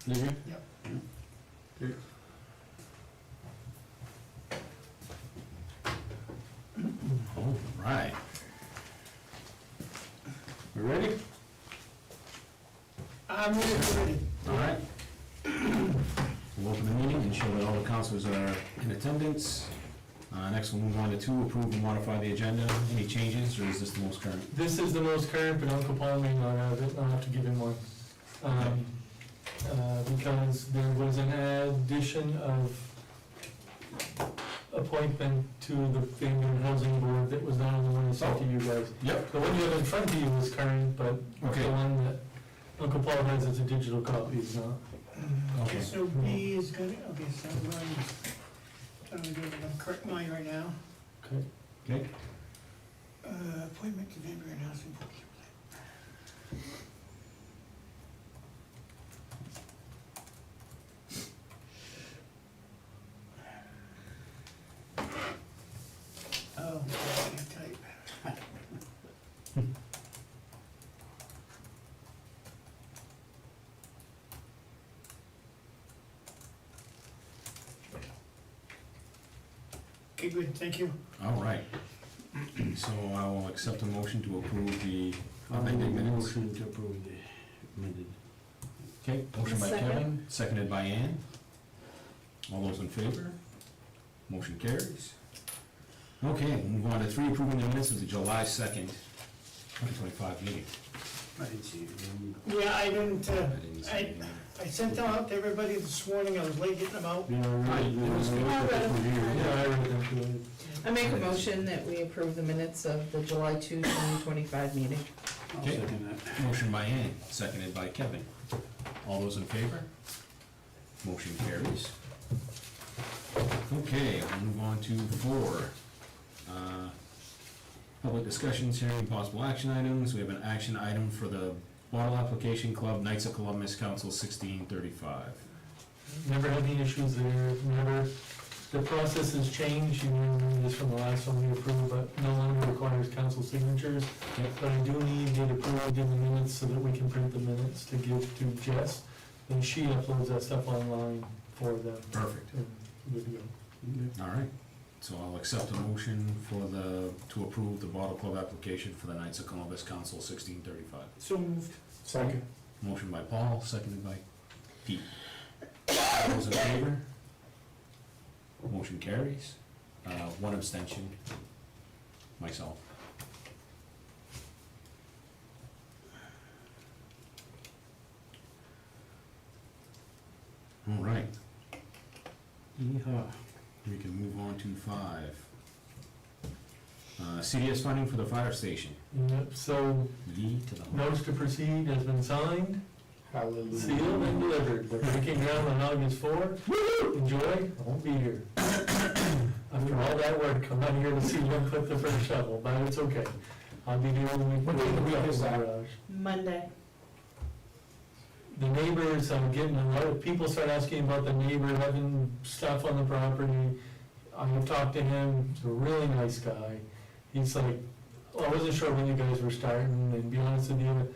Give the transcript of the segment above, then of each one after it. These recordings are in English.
Did you? Yep. Okay. All right. We ready? I'm ready. All right. We'll open the meeting and show that all the councilors are in attendance. Next, we'll move on to 2, approve and modify the agenda. Any changes, or is this the most current? This is the most current, but Uncle Paul may not have it, I'll have to give him one. Because there was an addition of appointment to the Family and Housing Board that was not on the one I sent to you guys. Yep. The one you have in front of you is current, but Okay. the one that Uncle Paul has as a digital copy is not. Okay. So B is gonna, okay, so I'm trying to do it, I'm correct mine right now. Okay. Okay. Appointment to Family and Housing Board. Oh, I can't type. Okay, good, thank you. All right. So I will accept a motion to approve the amended minutes. Motion to approve the amended. Okay, motion by Second. Kevin, seconded by Ann. All those in favor? Motion carries. Okay, we'll move on to 3, approving the minutes of the July 2nd, 2025 meeting. I didn't see it. Yeah, I didn't, I didn't see any. I sent them out to everybody this morning, I was late getting them out. Yeah, Right, it was good. I read them. Yeah, I read them too. I make a motion that we approve the minutes of the July 2, 2025 meeting. I'll Okay. second that. Motion by Ann, seconded by Kevin. All those in favor? Motion carries. Okay, we'll move on to 4. Public discussions, hearing possible action items. We have an action item for the Bottle Application Club, Knights of Columbus, Council 1635. Never had any issues there, never, the process has changed, you remember this from the last one we approved, but no longer requires council signatures. But I do need it approved in the minutes so that we can print the minutes to give to Jess, and she uploads that stuff online for them. Perfect. And good to go. All right, so I'll accept a motion to approve the Bottle Club application for the Knights of Columbus, Council 1635. So moved. Second. Motion by Paul, seconded by Pete. All those in favor? Motion carries. 1 abstention, myself. All right, Yeehaw. we can move on to 5. CDS funding for the fire station. Yep, so Lee to the. notice to proceed has been signed, Hallelujah. sealed and delivered. We're breaking ground on August 4th. Enjoy, I won't be here. After all that work, I'm not here to see them put the first shovel, but it's okay. I'll be doing the week. What day of the week is that? Garage. Monday. The neighbors, I'm getting a lot of people start asking about the neighbor having stuff on the property. I've talked to him, he's a really nice guy. He's like, well, I wasn't sure when you guys were starting, and to be honest with you,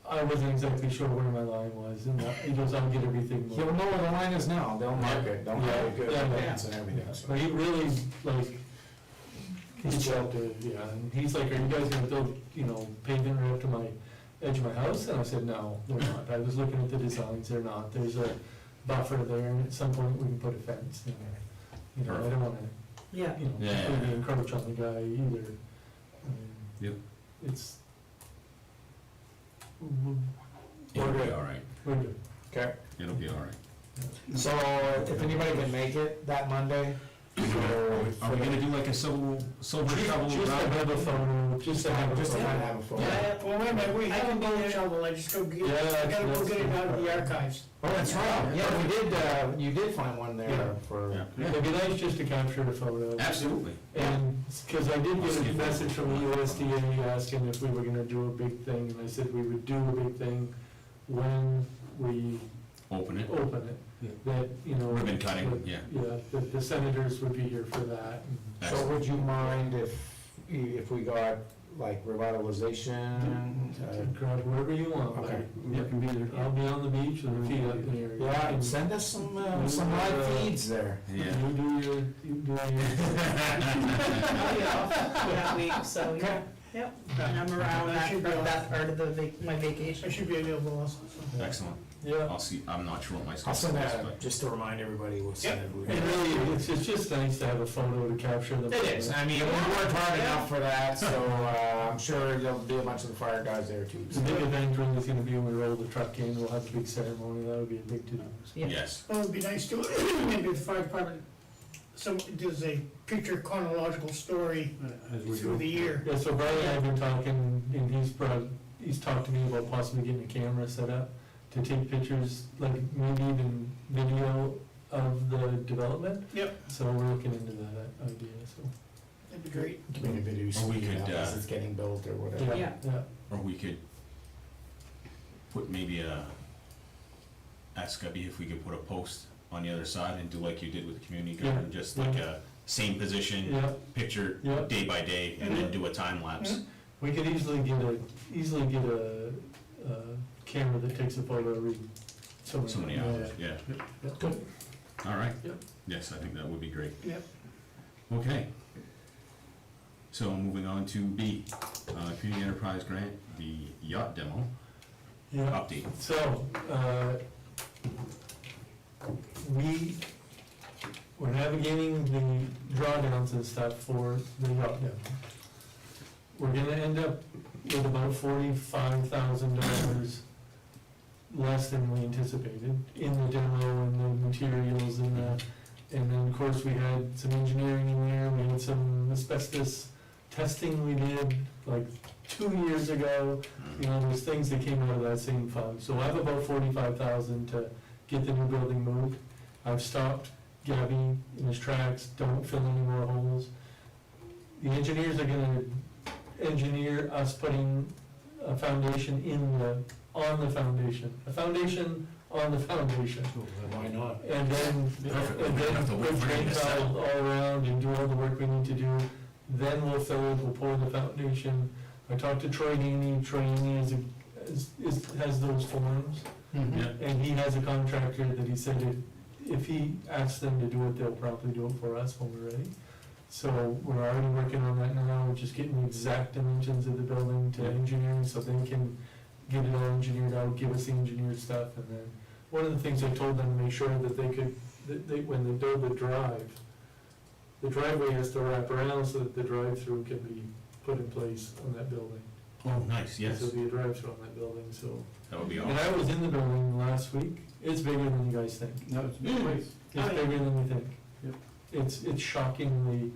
I wasn't exactly sure where my line was, and he goes, I'll get everything moved. He'll know where the line is now, they'll mark it, they'll have a good Yeah, yeah. advance and everything, so. But he really, like, he's out to, yeah, and he's like, are you guys gonna build, pavement right up to my edge of my house? And I said, no, they're not. I was looking at the designs, they're not. There's a buffer there, and at some point we can put a fence in there. I don't wanna, Yeah. Yeah. completely encroach on the guy either. I mean, Yep. It's, It'll be all right. we're good. Okay, It'll be all right. so if anybody can make it that Monday, so. Are we gonna do like a silver shovel? Just to have a photo, just to have a Just to kind of photo. have a photo. Yeah. Well, wait a minute, we haven't been in trouble, I just go get, Yeah, I gotta go that's- get it out of the archives. Oh, that's right, yeah, we did, you did find one Yeah. there for. Yeah. It'd be nice just to capture a photo. Absolutely. And, because I did get a message from the USDA asking if we were gonna do a big thing, and I said we would do a big thing when we Open it. open it. That, Ribbon cutting, that- yeah. Yeah, that the senators would be here for that. So would you mind if we got like revitalization? Grab wherever you want. Okay. You can be there. I'll be on the beach with the feet up in the air. Yeah, and send us some live feeds there. You Yeah. you do your. I'll be off for that week, so, yeah, yep, and I'm around that part of my I vacation. should be available also, so. Excellent. Yeah. I'll see, I'm not sure what my I'll schedule send is, that, but. just to remind everybody, we'll send it. It really, it's just nice to have a photo to capture the. It is, I mean, we worked hard enough for that, so, I'm sure there'll be a bunch of the fire guys there too. The big event really is gonna be when we roll the truck in, we'll have a big ceremony, that'll be a big to-do. Yeah. Yes, Well, it'd be nice to, maybe if the fire department, does a picture chronological story As we through go. the year. Yeah, so Brian and I have been talking, and he's talked to me about possibly getting a camera set up to take pictures, like maybe even video of the development. Yep. So we're looking into that idea, so. That'd be great. Give me a video, Or we speed could, as it's getting built or whatever. Yeah. Yeah, or we could put maybe ask Gubby if we could put a post on the other side and do like you did with the community garden, just like a same position, yeah, picture yeah. day by day, and then do a time lapse. We could easily get a camera that takes a photo every so So many hours, yeah. Yeah. Good. All right. Yep. Yes, I think that would be great. Yep. Okay. So moving on to B, Community Enterprise Grant, the yacht demo Yeah. update. So, we're navigating the drawdowns and stuff for the yacht demo. We're gonna end up with about $45,000 less than we anticipated in the demo and the materials and then of course we had some engineering in there, we had some asbestos testing we did like 2 years ago. You know, there's things that came out of that same fund, so I have about 45,000 to get the new building moved. I've stopped Gabby in his tracks, don't fill any more holes. The engineers are gonna engineer us putting a foundation on the foundation, a foundation on the foundation. Why not? And then, Perfect. and We don't then have to wait put for drain it to settle. tile all around and do all the work we need to do. Then we'll fill it, we'll pour the foundation. I talked to Troy Haney, Troy Haney has those forms. Yeah. And he has a contractor that he said if he asks them to do it, they'll probably do it for us when we're ready. So we're already working on that now, we're just getting the exact dimensions of the building to engineering so they can get it all engineered out, give us the engineered stuff, and then one of the things I told them to make sure that they could, when they build the driveway has to wrap around so that the drive-through can be put in place on that building. Oh, nice, yes, There'll be a drive-through on that building, so. that would be And awesome. I was in the building last week, it's bigger than you guys think. No, it's a big place. It's Oh, yeah. bigger than you think. Yep. It's shockingly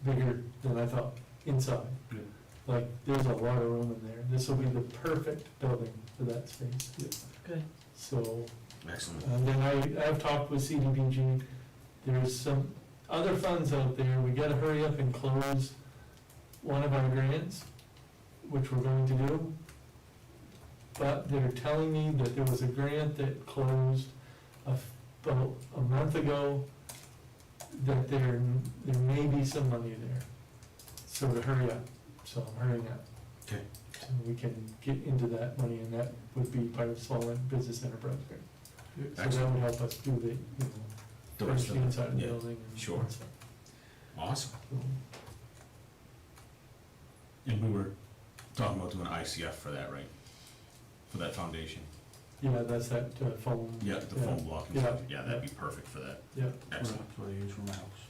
bigger than I thought, inside. Yep. Like, there's a lot of room in there. This will be the perfect building for that space. Good. So, Excellent. and then I've talked with CDBG, there's some other funds out there, we gotta hurry up and close one of our grants, which we're going to do. But they're telling me that there was a grant that closed about a month ago, that there may be some money there. So to hurry up, so I'm hurrying up. Okay. So we can get into that money, and that would be part of small business enterprise grant. So that Excellent. would help us do the, The finish rest the of it. inside of the Yeah. building and Sure. stuff. Awesome. So, And we were talking about doing ICF for that, right? For that foundation? yeah, that's that foam. Yeah, the Yeah. foam block and Yeah. stuff. Yeah, that'd be perfect for that. Yeah. Excellent. That's what I use for my house.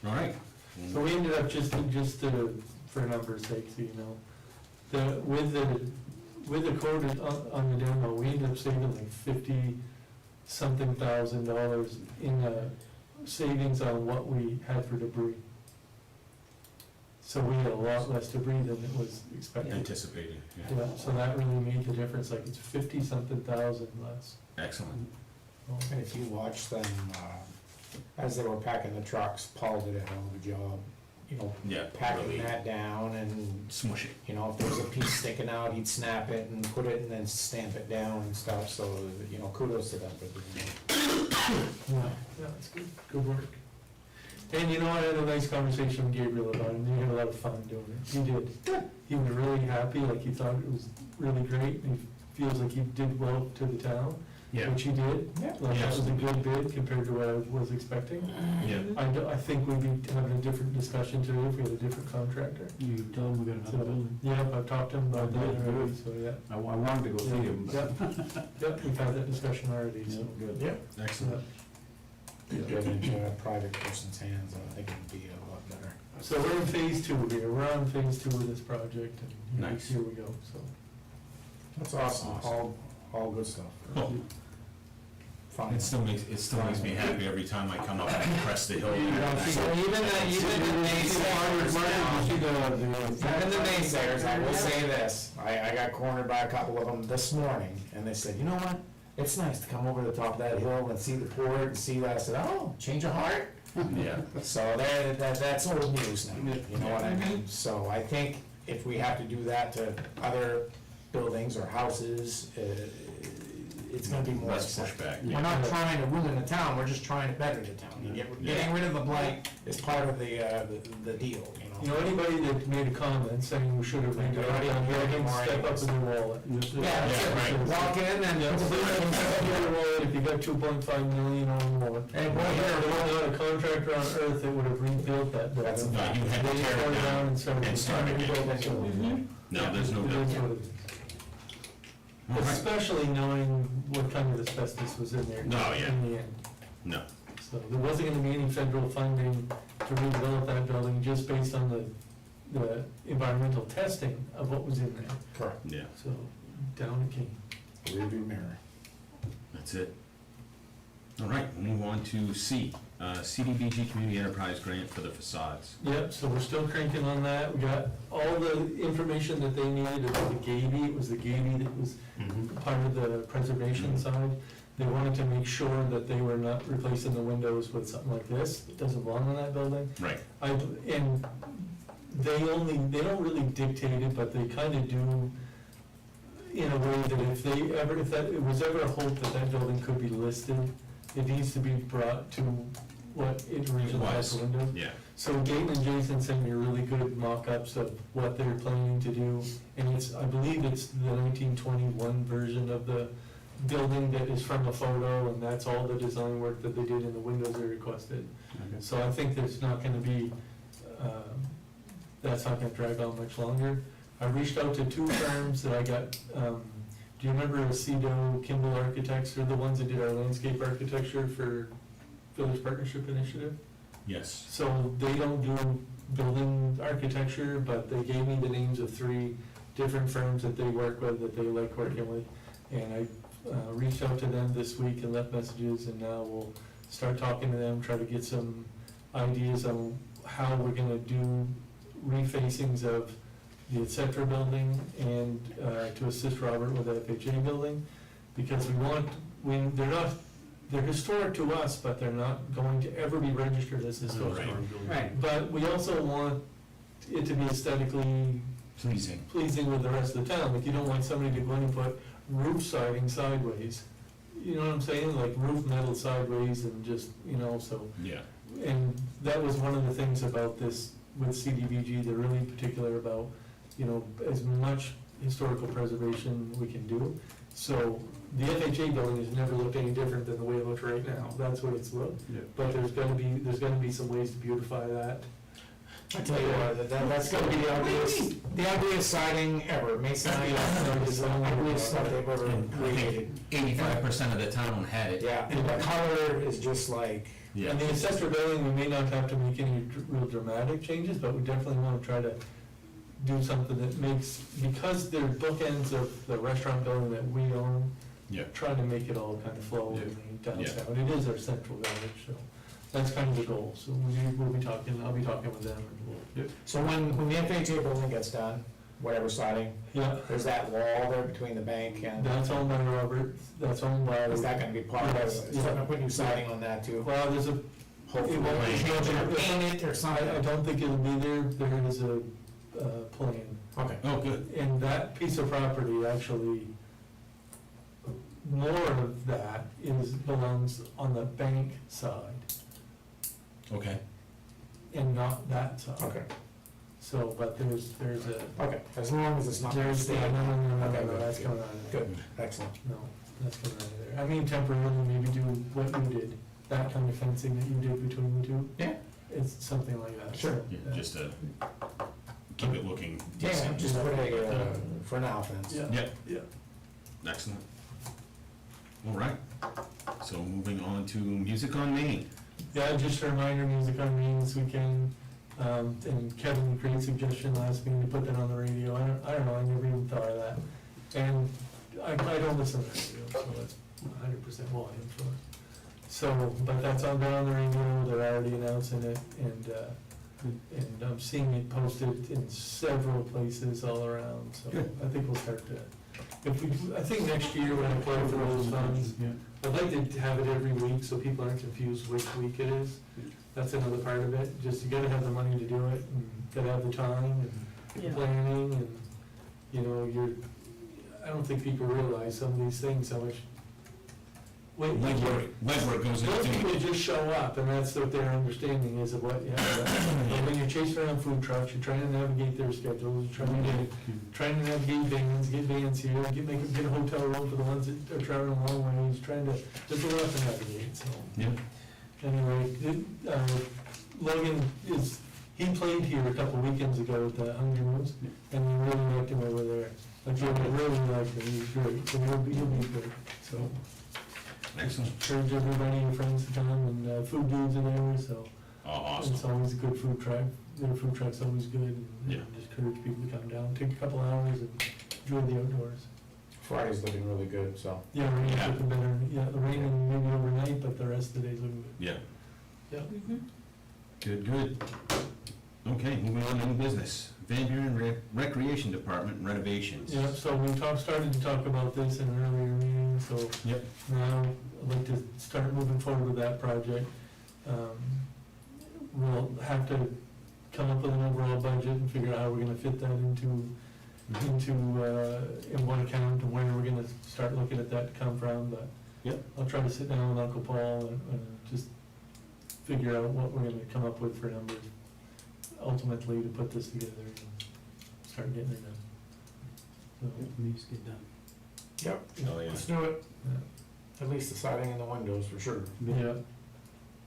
All right. So we ended up just for numbers sake, so you know, with the quote on the demo, we ended up saving like $50-something thousand in savings on what we had for debris. So we had a lot less debris than it was expected. Anticipating, yeah. Yeah, so that really made the difference, like it's $50-something thousand less. Excellent. And if you watch them, as they were packing the trucks, Paul did a hell of a job, you know, Yeah, packing really that down and, smush it. you know, if there was a piece sticking out, he'd snap it and put it and then stamp it down and stuff, so, you know, kudos to them for doing that. Yeah, it's good work. And you know, I had a nice conversation with Gabriel about it, and he had a lot of fun doing it. He did. Good. He was really happy, like he thought it was really great, and he feels like he did well to the town, Yeah, which he did. Yeah. Like, that Yes. was a good bid compared to what I was expecting. yeah. I think we'd be having a different discussion today if we had a different contractor. You tell them we got So, another building. yeah, I've talked to him about that Good, good. already, so yeah. I wanted to go see him, but. Yep, we've had that discussion already, so. Good. Yep. Excellent. Get into a private person's hands, I think it'd be a lot better. So we're in phase two here, we're on phase two of this project, and Nice. here we go, so. That's awesome, Awesome. all good stuff. Oh, Fine. it still makes me happy every time I come up and crest the hill. Even the naysayers, I will say this, I got cornered by a couple of them this morning, and they said, you know what? It's nice to come over the top of that hill and see the port and see that. I said, oh, change of heart? Yeah, So that's old news now, you know what I mean? So I think if we have to do that to other buildings or houses, it's gonna be more less acceptable. pushback. We're not trying to ruin the town, we're just trying to better the town. Getting rid of the blight is part of the deal, You know, anybody that made a comment saying we should have made it already on building, step up with your wallet. Yeah, Yeah, right. walk in and. Yeah, step up with your wallet if you got 2.5 million or more. And boy, There was not a contractor on earth that would have rebuilt that That's building. No, you had to They tear tore it down and started. and start again. Mhm. No, there's no It doubt. is what it is. All right. Especially knowing what kind of asbestos was in there No, yeah. in the end. No, So there wasn't gonna be any federal funding to redevelop that building just based on the environmental testing of what was in there. Correct. yeah, So down it came. Rearview mirror. that's it. All right, we'll move on to C, CDBG Community Enterprise Grant for the facades. Yep, so we're still cranking on that. We got all the information that they needed about the gavy. It was the gavy that was part of the preservation side. They wanted to make sure that they were not replacing the windows with something like this. It doesn't belong in that building. Right, And they don't really dictate it, but they kind of do in a way that if it was ever a hope that that building could be listed, it needs to be brought to what it originally has was. for windows. yeah, So Dayton and Jason sent me really good mock-ups of what they're planning to do, and I believe it's the 1921 version of the building that is from a photo, and that's all the design work that they did in the windows they requested. So I think there's not gonna be, that's not gonna drag on much longer. I reached out to two firms that I got, do you remember Aceto Kimball Architects? They're the ones that did our landscape architecture for Village Partnership Initiative. yes. So they don't do building architecture, but they gave me the names of 3 different firms that they work with, that they like working with. And I reached out to them this week and left messages, and now we'll start talking to them, try to get some ideas on how we're gonna do refacings of the et cetera building, and to assist Robert with the FHA building, because they're historic to us, but they're not going to ever be registered as historic. Right. Right. But we also want it to be aesthetically Pleasing. pleasing with the rest of the town. Like, you don't want somebody to go in and put roof siding sideways. You know what I'm saying? Like roof metal sideways and just, so. Yeah, And that was one of the things about this with CDBG, they're really particular about, as much historical preservation we can do. So the FHA building has never looked any different than the way it looks right now. That's what it's looked. Yeah. But there's gonna be some ways to beautify that. I tell you what, that's gonna be the ugliest siding ever, masonry, is the ugliest stuff they've ever created. 85% of the town had it. Yeah, and the color is just like, Yeah, And the accessory building, we may not have to make any real dramatic changes, but we definitely wanna try to do something that makes, because they're bookends of the restaurant building that we own, yeah, try to make it all kind of flow in downtown. It is our central village, so that's kind of the goal. So we'll be talking, I'll be talking with them, and we'll, so when the FHA building gets done, whatever siding, yeah, there's that wall there between the bank and, that's owned by Robert, that's owned by. is that gonna be part of it? Yes, Is that gonna put new siding on that too? Well, there's a, Hopefully, it won't be change it or changed. paint it or I something. don't think it'll be there, there is a plan. Okay. oh, good, And that piece of property actually, more of that belongs on the bank side. okay, and not that side. Okay, So, but there's a, okay, as long as it's not. there's, yeah, no, Okay, good, that's good. coming out of there. Good, excellent. No, that's coming out of there. I mean, temporarily, maybe do what you did, that kind of fencing that you did between the two. Yeah. It's something like that. Sure. So, Yeah, just to keep it looking Yeah, decent. just put a, for now fence. Yeah. Yep, Yeah. excellent. All right, so moving on to Music on Main. Yeah, just a reminder, Music on Main this weekend, and Kevin, great suggestion last meeting to put that on the radio, I don't know, I never even thought of that. And I don't listen to the radio, so that's 100% volume for it. So, but that's on the radio, they're already announcing it, and I'm seeing it posted in several places all around, so Good. I think we'll start to, I think next year when I apply for those funds, Yeah. I'd like to have it every week, so people aren't confused which week it is. That's another part of it, just you gotta have the money to do it, and gotta have the time, and Yeah. planning, and, you know, I don't think people realize some of these things, how much. Legwork goes Most into people it. just show up, and that's what their understanding is of what, but when you're chasing around food trucks, you're trying to navigate their schedules, you're trying to navigate vans, get vans here, get a hotel room for the ones that are traveling a long ways, there's a lot to navigate, so. Yeah, Anyway, Logan he played here a couple weekends ago with the Hungry Moose, and we really liked him over there. Like, we really liked him, he was great, so he'll be good, so. excellent. Encourage everybody, your friends to come, and Food Dudes are there, so. Oh, awesome. It's always a good food truck, their food truck's always good, and Yeah. just encourage people to come down, take a couple hours and enjoy the outdoors. Friday's looking really good, so. Yeah, rain's Yeah. looking better, yeah, the rain and maybe overnight, but the rest of the day's looking good. Yeah, Yeah. Mhm. good, good. Okay, moving on to new business. Van Buren Recreation Department renovations. Yeah, so we started to talk about this in an earlier meeting, so Yep. now I'd like to start moving forward with that project. We'll have to come up with an overall budget and figure out how we're gonna fit that into, in one account, and where we're gonna start looking at that to come from, but Yep. I'll try to sit down with Uncle Paul and just figure out what we're gonna come up with for numbers ultimately to put this together and start getting it done. So, Needs to get done. Yep. Oh, yeah. Let's do it. yeah. At least the siding and the windows for sure. Yeah,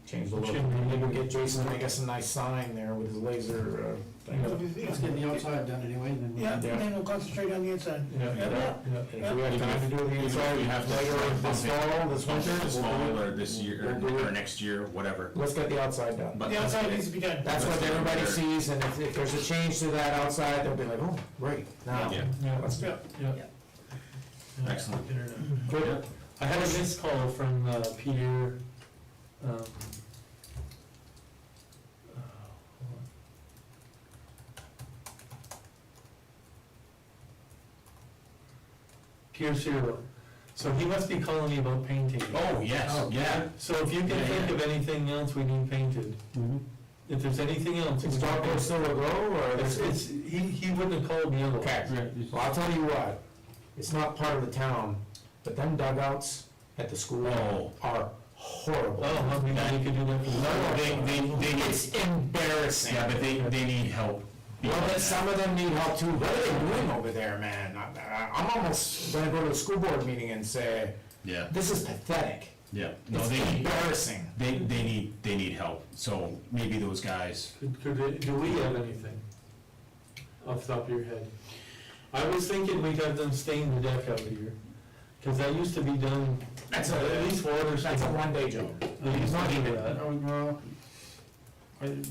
Change the look. Chimney. Maybe get Jason to make us a nice sign there with his laser, thing. Let's get the outside done anyway, and then we Yeah, can. and then we'll concentrate on the inside. yeah, Yeah. yeah. And if we have time to do the Even if inside we have to later bump this it- fall, this winter. This we'll do fall it. or this year, We'll do or it. next year, whatever. Let's get the outside done. But The let's outside get it- needs to be done. That's what Let's get it everybody better. sees, and if there's a change to that outside, they'll be like, oh, great, now, Yeah. Yeah. let's do it. Yeah. Yeah. Yeah. Excellent. Get her done. Good. I had a missed call from Pierre, hold on. Pierre Cyril. So he must be calling me about painting. Oh, yes, yeah. So if you can Yeah, think yeah. of anything else we need painted, Mhm. if there's anything else. Is Darko still a go, or? He wouldn't have called me otherwise. Okay, Yeah, just- well, I'll tell you what, it's not part of the town, but them dugouts at the school Oh. are horrible. Oh, maybe they could do that for the. No, they It's embarrassing. Yeah, but they need help. Well, then some of them need help too. What are they doing over there, man? I'm almost gonna go to a school board meeting and say, Yeah, this is pathetic. yeah. No, It's they need, embarrassing. they need help. So maybe those guys, Do we have anything off the top of your head? I was thinking we'd have them stain the deck out here, cause that used to be done, That's at least water That's a stain. one-day job. They used to do that,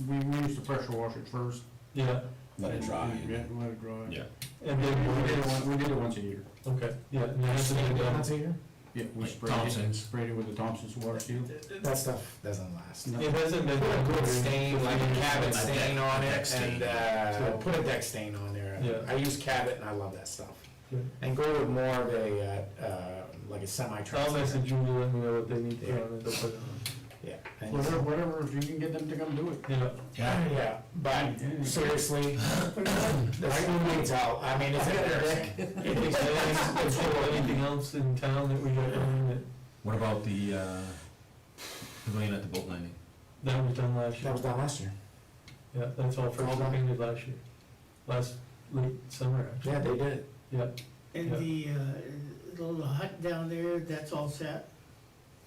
We used to pressure wash it first. yeah, let it dry. Yeah, let it dry. Yeah. and We did it then, we did it once a year. okay, yeah, and it hasn't been done. Once a year? Yeah, we Like sprayed it, Thompson's. sprayed it with the Thompson's water seal. That stuff doesn't last. It hasn't been Put a done. good stain, like a Cabot A stain deck- on a deck it, stain. and, put a deck stain on there. Yeah. I use Cabot and I love that stuff. Good. And go with more of a, like a I'll semi-transparent. message Julie, let me know what they need to put on it, they'll put it on. Yeah. and- Whatever, if you can get them to come do it. Yeah, Yeah. Yeah, but seriously, the school needs help. I mean, it's embarrassing. is there anything else in town that we got going that, What about the pavilion at the boat landing? that was done last year? That was done last year. Yeah, that's all first painted last year, late summer, actually. Yeah, they did. Yeah, And the little hut down there, that's all set?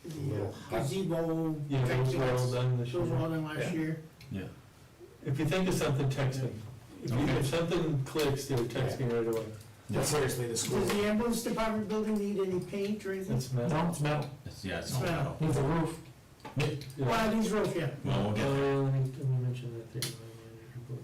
The Little hut. gazebo. yeah, those were all done this Those were year. all done last Yeah. year? Yeah. If you think of something, text me. Okay. If something clicks, text me right away. But seriously, the school, Does the ambulance department building need any paint or anything? It's metal. no, it's metal, It's Smell. metal. needs a roof. Yeah. Well, these roofs, yeah. Well, we'll get there. Let me mention that there in my manager's report.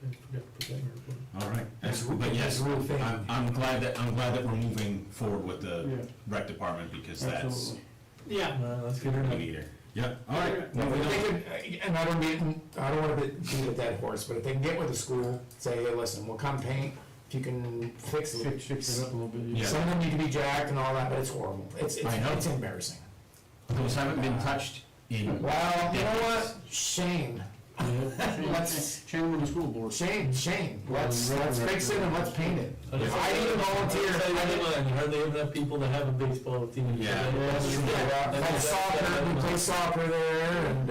I forgot to put that in your report. All right, excellent, but yes, It's a real thing. I'm glad that we're moving forward with the Yeah, rec department, because that's, absolutely. Yeah. Let's get her we done. need her. Yeah, all right. No, moving if on. they could, and I don't wanna beat a dead horse, but if they can get with the school, say, hey, listen, we'll come paint, if you can fix it. Fix it up a little bit. Yeah. Some of them need to be jacked and all that, but it's horrible. I know. It's embarrassing. Those haven't been touched in, Well, you know what? Shane, let's, Chairman of the school board. Shane, let's fix it and let's paint it. If I need a volunteer, Hardly have enough people to have a baseball team. Yeah. That's true. Like soccer, we play soccer there, and,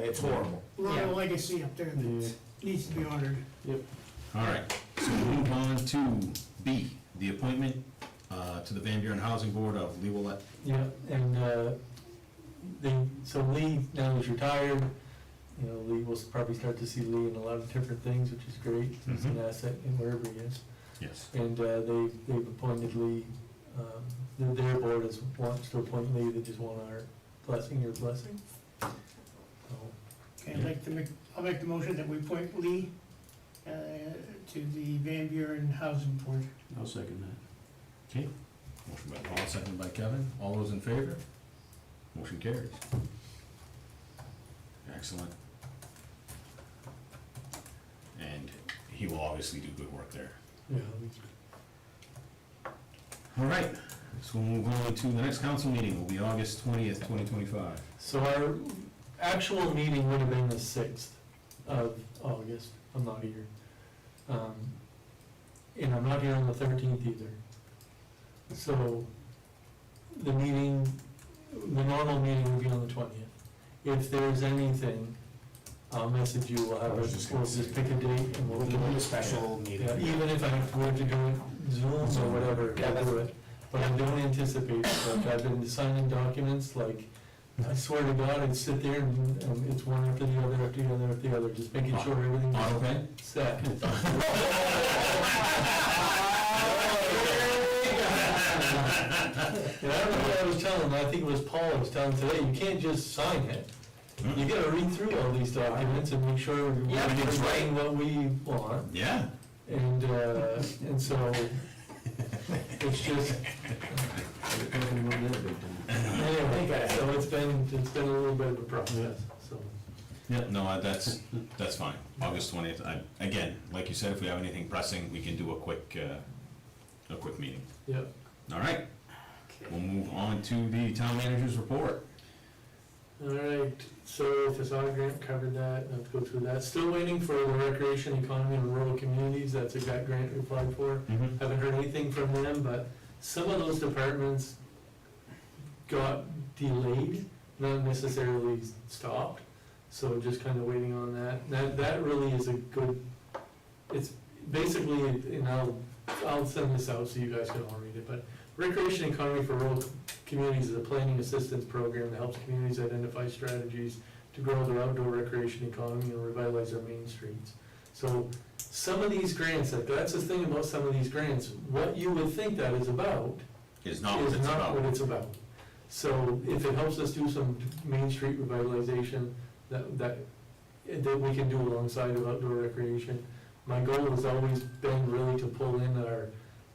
it's horrible. A lot of legacy up there that needs to be honored. all right, so we'll move on to B, the appointment to the Van Buren Housing Board of Lee Willett. Yeah, and, so Lee now is retired, you know, Lee, we'll probably start to see Lee in a lot of different things, which is great, he's an asset in wherever he is. Yes. And, they've appointed Lee, their board wants to appoint Lee, they just want our blessing, your blessing. So, Okay, I'll make the motion that we appoint Lee to the Van Buren Housing Board. I'll second that. Okay, motion by Paul, seconded by Kevin, all those in favor? Motion carries. Excellent. And he will obviously do good work there. yeah, All right, so we'll move on to the next council meeting, will be August 20th, 2025. so our actual meeting would have been the 6th of August, I'm not here. And I'm not here on the 13th either. So, the normal meeting will be on the 20th. If there's anything, I'll message you, we'll have, I was just we'll gonna just say. pick a date and We'll we'll do do a it. special meeting. Yeah, even if I have to do it Zoom or whatever, Yeah, I'll do it. But I don't anticipate, like, I've been signing documents, like, I swear to God, I'd sit there and it's one after the other, after the other, after the other, just making sure everything's Auto pay? set. And I don't know what I was telling him, I think it was Paul I was telling today, you can't just sign it. You gotta read through all these documents and make sure we're Yeah, everything's right. getting what we want. Yeah. And so, it's just, anyway, so it's been a little bit of a process, so. Yeah, no, that's fine, August 20th, again, like you said, if we have anything pressing, we can do a quick meeting. Yep. All right, we'll move on to the town manager's report. All right, so facade grant covered that, not to go through that. Still waiting for the recreation economy in rural communities, that's a grant we applied for. Haven't heard anything from them, but some of those departments got delayed, not necessarily stopped. So just kind of waiting on that. That really is a good, it's basically, and I'll send this out so you guys can all read it, but Recreation Economy for Rural Communities is a planning assistance program that helps communities identify strategies to grow their outdoor recreation economy and revitalize their main streets. So some of these grants, that's the thing about some of these grants, what you would think that is about Is not what is it's not about. what it's about. So if it helps us do some main street revitalization, that we can do alongside of outdoor recreation. My goal has always been really to pull in our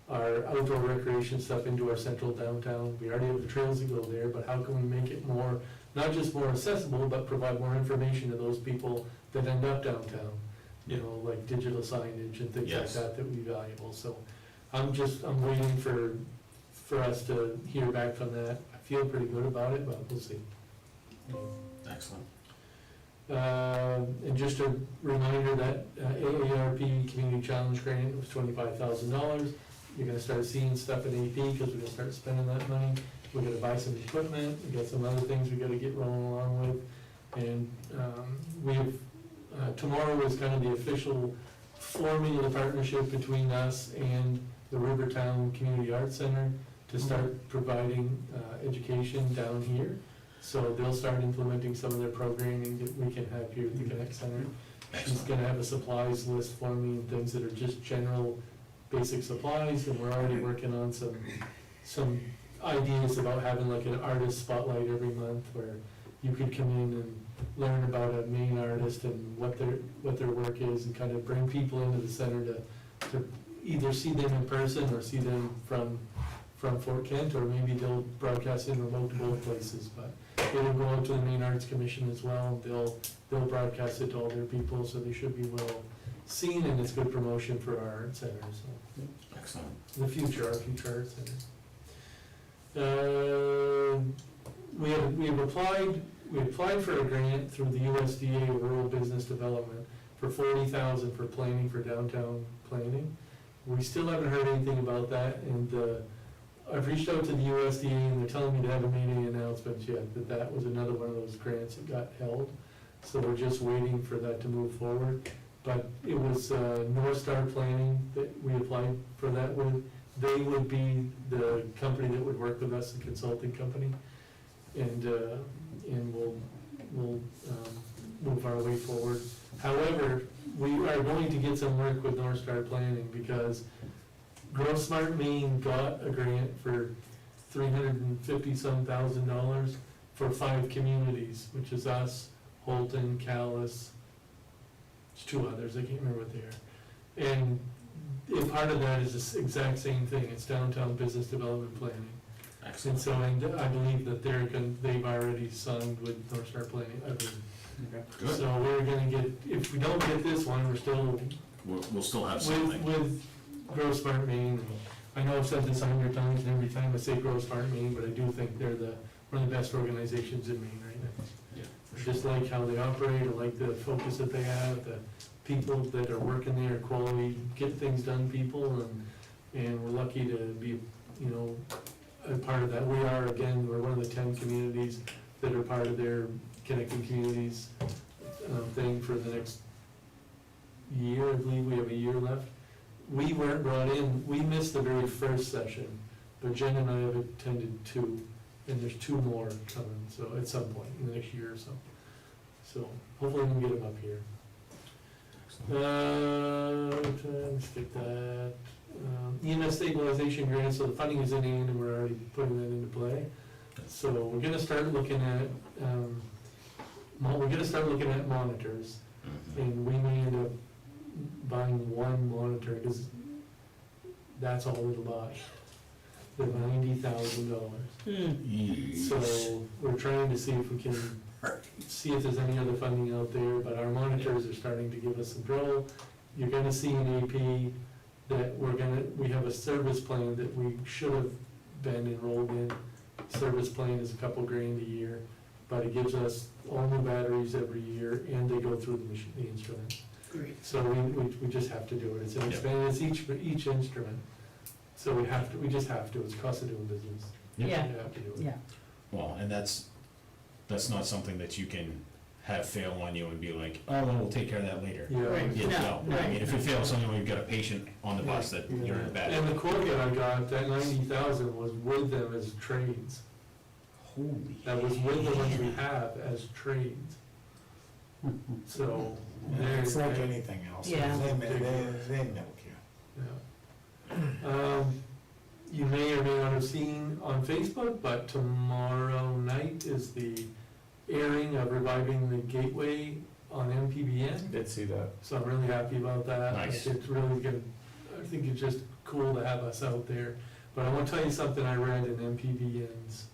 outdoor recreation stuff into our central downtown. We already have the trails that go there, but how can we make it more, not just more accessible, but provide more information to those people that end up downtown? You know, like digital signage and things like Yes. that would be valuable. So I'm waiting for us to hear back from that. I feel pretty good about it, but we'll see. Excellent. And just a reminder that AARP Community Challenge Grant was $25,000. You're gonna start seeing stuff in AP, because we're gonna start spending that money. We're gonna buy some equipment, we got some other things we gotta get rolling along with. And tomorrow is kind of the official forming of the partnership between us and the Rivertown Community Arts Center to start providing education down here. So they'll start implementing some of their programming that we can have here at the Connect Center. She's gonna have a supplies list for me, and things that are just general basic supplies, and we're already working on some ideas about having like an artist spotlight every month where you could come in and learn about a main artist and what their work is, and kind of bring people into the center to either see them in person or see them from Fort Kent, or maybe they'll broadcast in remote to both places, but it'll go out to the Maine Arts Commission as well. They'll broadcast it to all their people, so they should be well seen, and it's good promotion for our art center, so. Excellent. Our future art center. We applied for a grant through the USDA Rural Business Development for $40,000 for planning for downtown planning. We still haven't heard anything about that, and I've reached out to the USDA, and they're telling me they haven't made any announcements yet, that that was another one of those grants that got held. So we're just waiting for that to move forward. But it was North Star Planning that we applied for that with. They would be the company that would work with us, the consulting company, and we'll move our way forward. However, we are going to get some work with North Star Planning, because Grow Smart Maine got a grant for $350-some thousand for 5 communities, which is us, Holton, Callis, there's 2 others, I can't remember what they are. And part of that is this exact same thing, it's downtown business development planning. And Excellent. so I believe that they've already signed with North Star Planning, I believe. Good. So we're gonna get, if we don't get this one, we're still We'll still have something. with Grow Smart Maine. I know I've said this 100 times, and every time I say Grow Smart Maine, but I do think they're one of the best organizations in Maine right now. Yeah, for I sure. just like how they operate, I like the focus that they have, the people that are working there, quality, get things done people, and we're lucky to be, a part of that. We are, again, we're one of the 10 communities that are part of their Connecting Communities thing for the next year. I believe we have a year left. We weren't brought in, we missed the very first session, but Jen and I have attended 2, and there's 2 more coming, so at some point in the next year or so. So hopefully we can get them up here. Skip that. EMS stabilization grant, so the funding is in hand and we're already putting that into play. So we're gonna start looking at, monitors, Mhm. and we may end up buying 1 monitor, because that's all it'll buy. The $90,000. Yeesh. So we're trying to see if we can see if there's any other funding out there, but our monitors are starting to give us some trouble. You're gonna see in AP that we have a service plan that we should have been enrolled in. Service plan is a couple grand a year, but it gives us all new batteries every year, and they go through the instrument. Great. So we just have to do it. It's an Yep. expense, it's each instrument. So we just have to, it's cost of doing business. Yeah. Yeah. We have to do it. Yeah, Well, and that's not something that you can have fail on you and be like, oh, well, we'll take care of that later. Yeah. Right. Yeah, No, no, I mean, right. if it fails, something we've got a patient on the bus that you're in a bad. And the quote that I got, that 90,000 was with them as trades. Holy. That was with the ones we have as trades. So, It's like they're, anything else. Yeah. They milk you. yeah. You may or may not have seen on Facebook, but tomorrow night is the airing of Reviving the Gateway on MPBN. Did see that. So I'm really happy about that. Nice. It's really good. I think it's just cool to have us out there. But I want to tell you something I read in MPBN's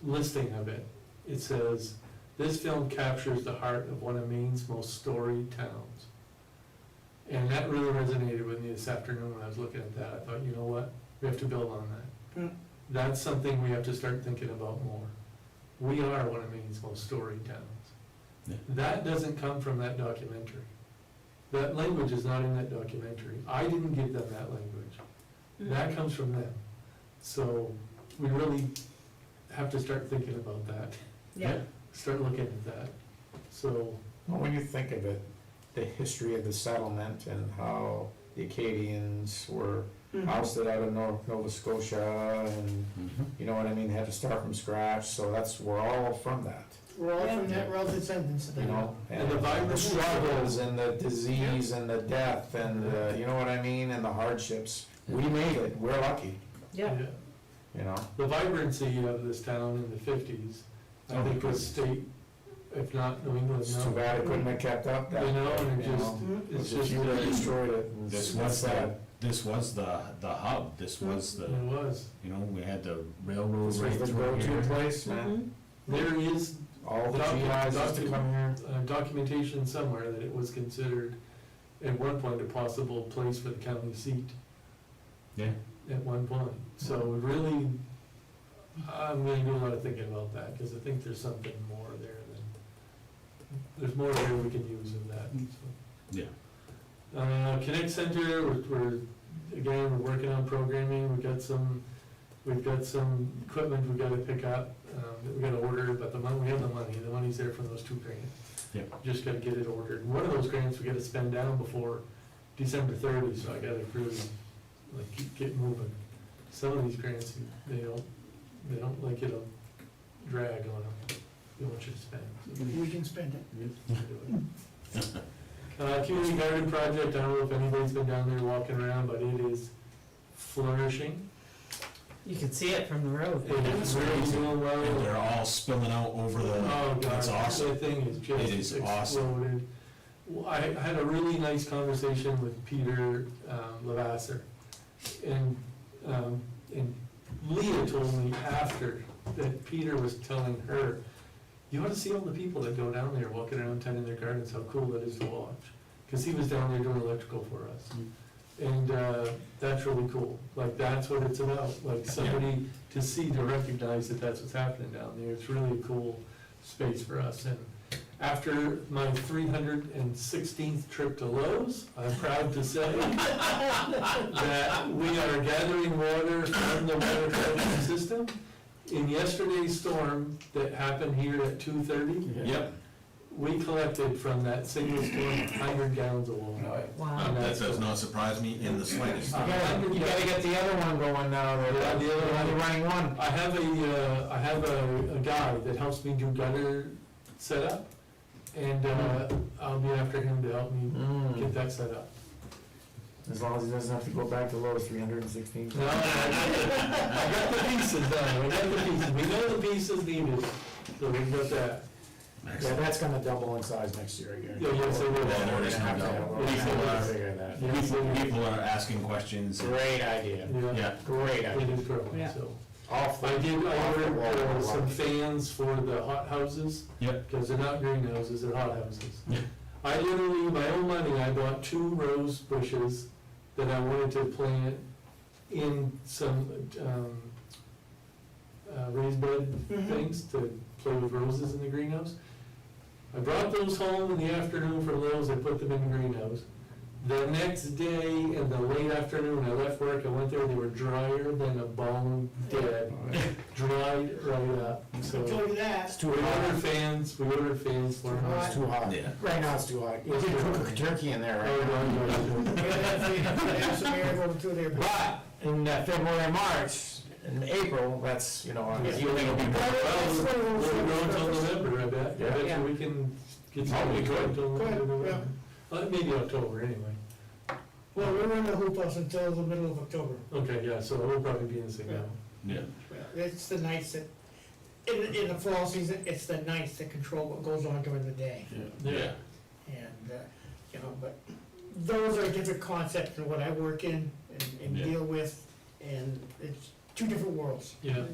listing of it. It says, this film captures the heart of one of Maine's most storied towns. And that really resonated with me this afternoon when I was looking at that. I thought, you know what, we have to build on that. Hmm. That's something we have to start thinking about more. We are one of Maine's most storied towns. Yeah. That doesn't come from that documentary. That language is not in that documentary. I didn't give them that language. That comes from them. So we really have to start thinking about that, yeah, start looking at that. So Well, when you think of it, the history of the settlement and how the Acadians were ousted out of Nova Scotia and, you know what I mean, they had to start from scratch, so we're all from that, We're all from that, we're all descendants of you that. know? And the vibrant- the struggles and the disease and the death and, you know what I mean, and the hardships. We made it, we're lucky, Yeah, you know? The vibrancy of this town in the fifties, I think was state, if not New England, It's too no. bad it couldn't have kept up that You know, and it you just, know? it's If just, you would've destroyed it. and This it's was sad. this was the hub, this was the, it was. you know, we had the railroad This right was the through go-to here. place, man. There is All the Docu- GIs used to come here. documentation somewhere that it was considered at one point a possible place for the county seat Yeah, at one point. So it really, I'm gonna do a lot of thinking about that, because I think there's something more there there's more there we can use in that, so. yeah. Connect Center, again, we're working on programming, we've got some equipment we gotta pick up, that we gotta order, but we have the money's there for those 2 grants. Yep. Just gotta get it ordered, and one of those grants we gotta spend down before December 30, so I gotta really, get moving. Some of these grants, they don't like it'll drag on them, they want you to spend. So We can spend it. Community garden project, I don't know if anybody's been down there walking around, but it is flourishing. you can see it from the road. It is really doing And well. they're all spilling out over the, Oh, God, that's awesome. that thing is It is just awesome. exploded. Well, I had a really nice conversation with Peter Lavasser, and Leah told me after that Peter was telling her, you ought to see all the people that go down there walking around tending their gardens, how cool that is to watch. Because he was down there doing electrical for us. And that's really cool. Like, that's what it's about. Like, somebody to see, to recognize that that's what's happening down there. It's really a cool space for us. And after my 316th trip to Lowe's, I'm proud to say that we are gathering water from the water collection system. In yesterday's storm that happened here at 2:30, Yep. we collected from that single storm 100 gallons of water. Wow. That does not surprise me in the slightest. You gotta get the other one going now, Yeah, the other you're only one. running one. I have a guy that helps me do gutter setup, and I'll be after him to help me get that set up. As long as he doesn't have to go back to Lowe's 316. No, I got the pieces done, we know the pieces needed, so we got that. Yeah, that's gonna double in size next year, I guarantee. Yeah, yes, it will. Yeah, There we're is gonna have to no have doubt. a little People bit are- bigger than that. Yes, it is. People are asking questions. Great idea, Yeah, great It idea. is growing, Yeah. so. Off the- I off the ordered wall, some love it. fans for the hot houses, yep, because they're not greenhouses, they're hot houses. Yeah. I literally, my own money, I bought 2 rose bushes that I wanted to plant in some, raised bed things to play with roses in the greenhouse. I brought those home in the afternoon from Lowe's, I put them in the greenhouse. The next day, in the late afternoon, I left work, I went there, they were drier than a bone, dead, dried right up, so. Told you that. It's too We hot. ordered fans for them. It's too hot. yeah. Right now, it's too hot. You can cook a turkey in there Oh, right now. Have some air going through there. But in February, March, in April, that's, you know, Yeah. you think it'll be. Well, we'll go until November, I bet. I bet Yeah. you we can get Oh, some, we could. until Good, November. yeah. Maybe October, anyway. Well, we're in the hoop house until the middle of October. Okay, yeah, so we'll probably be in the same. Yeah. Yeah. It's the nights that, in the fall season, it's the nights that control what goes on during the day. Yeah. And, you know, but those are different concepts than what I work in and Yeah. deal with, and it's 2 different worlds. Yeah.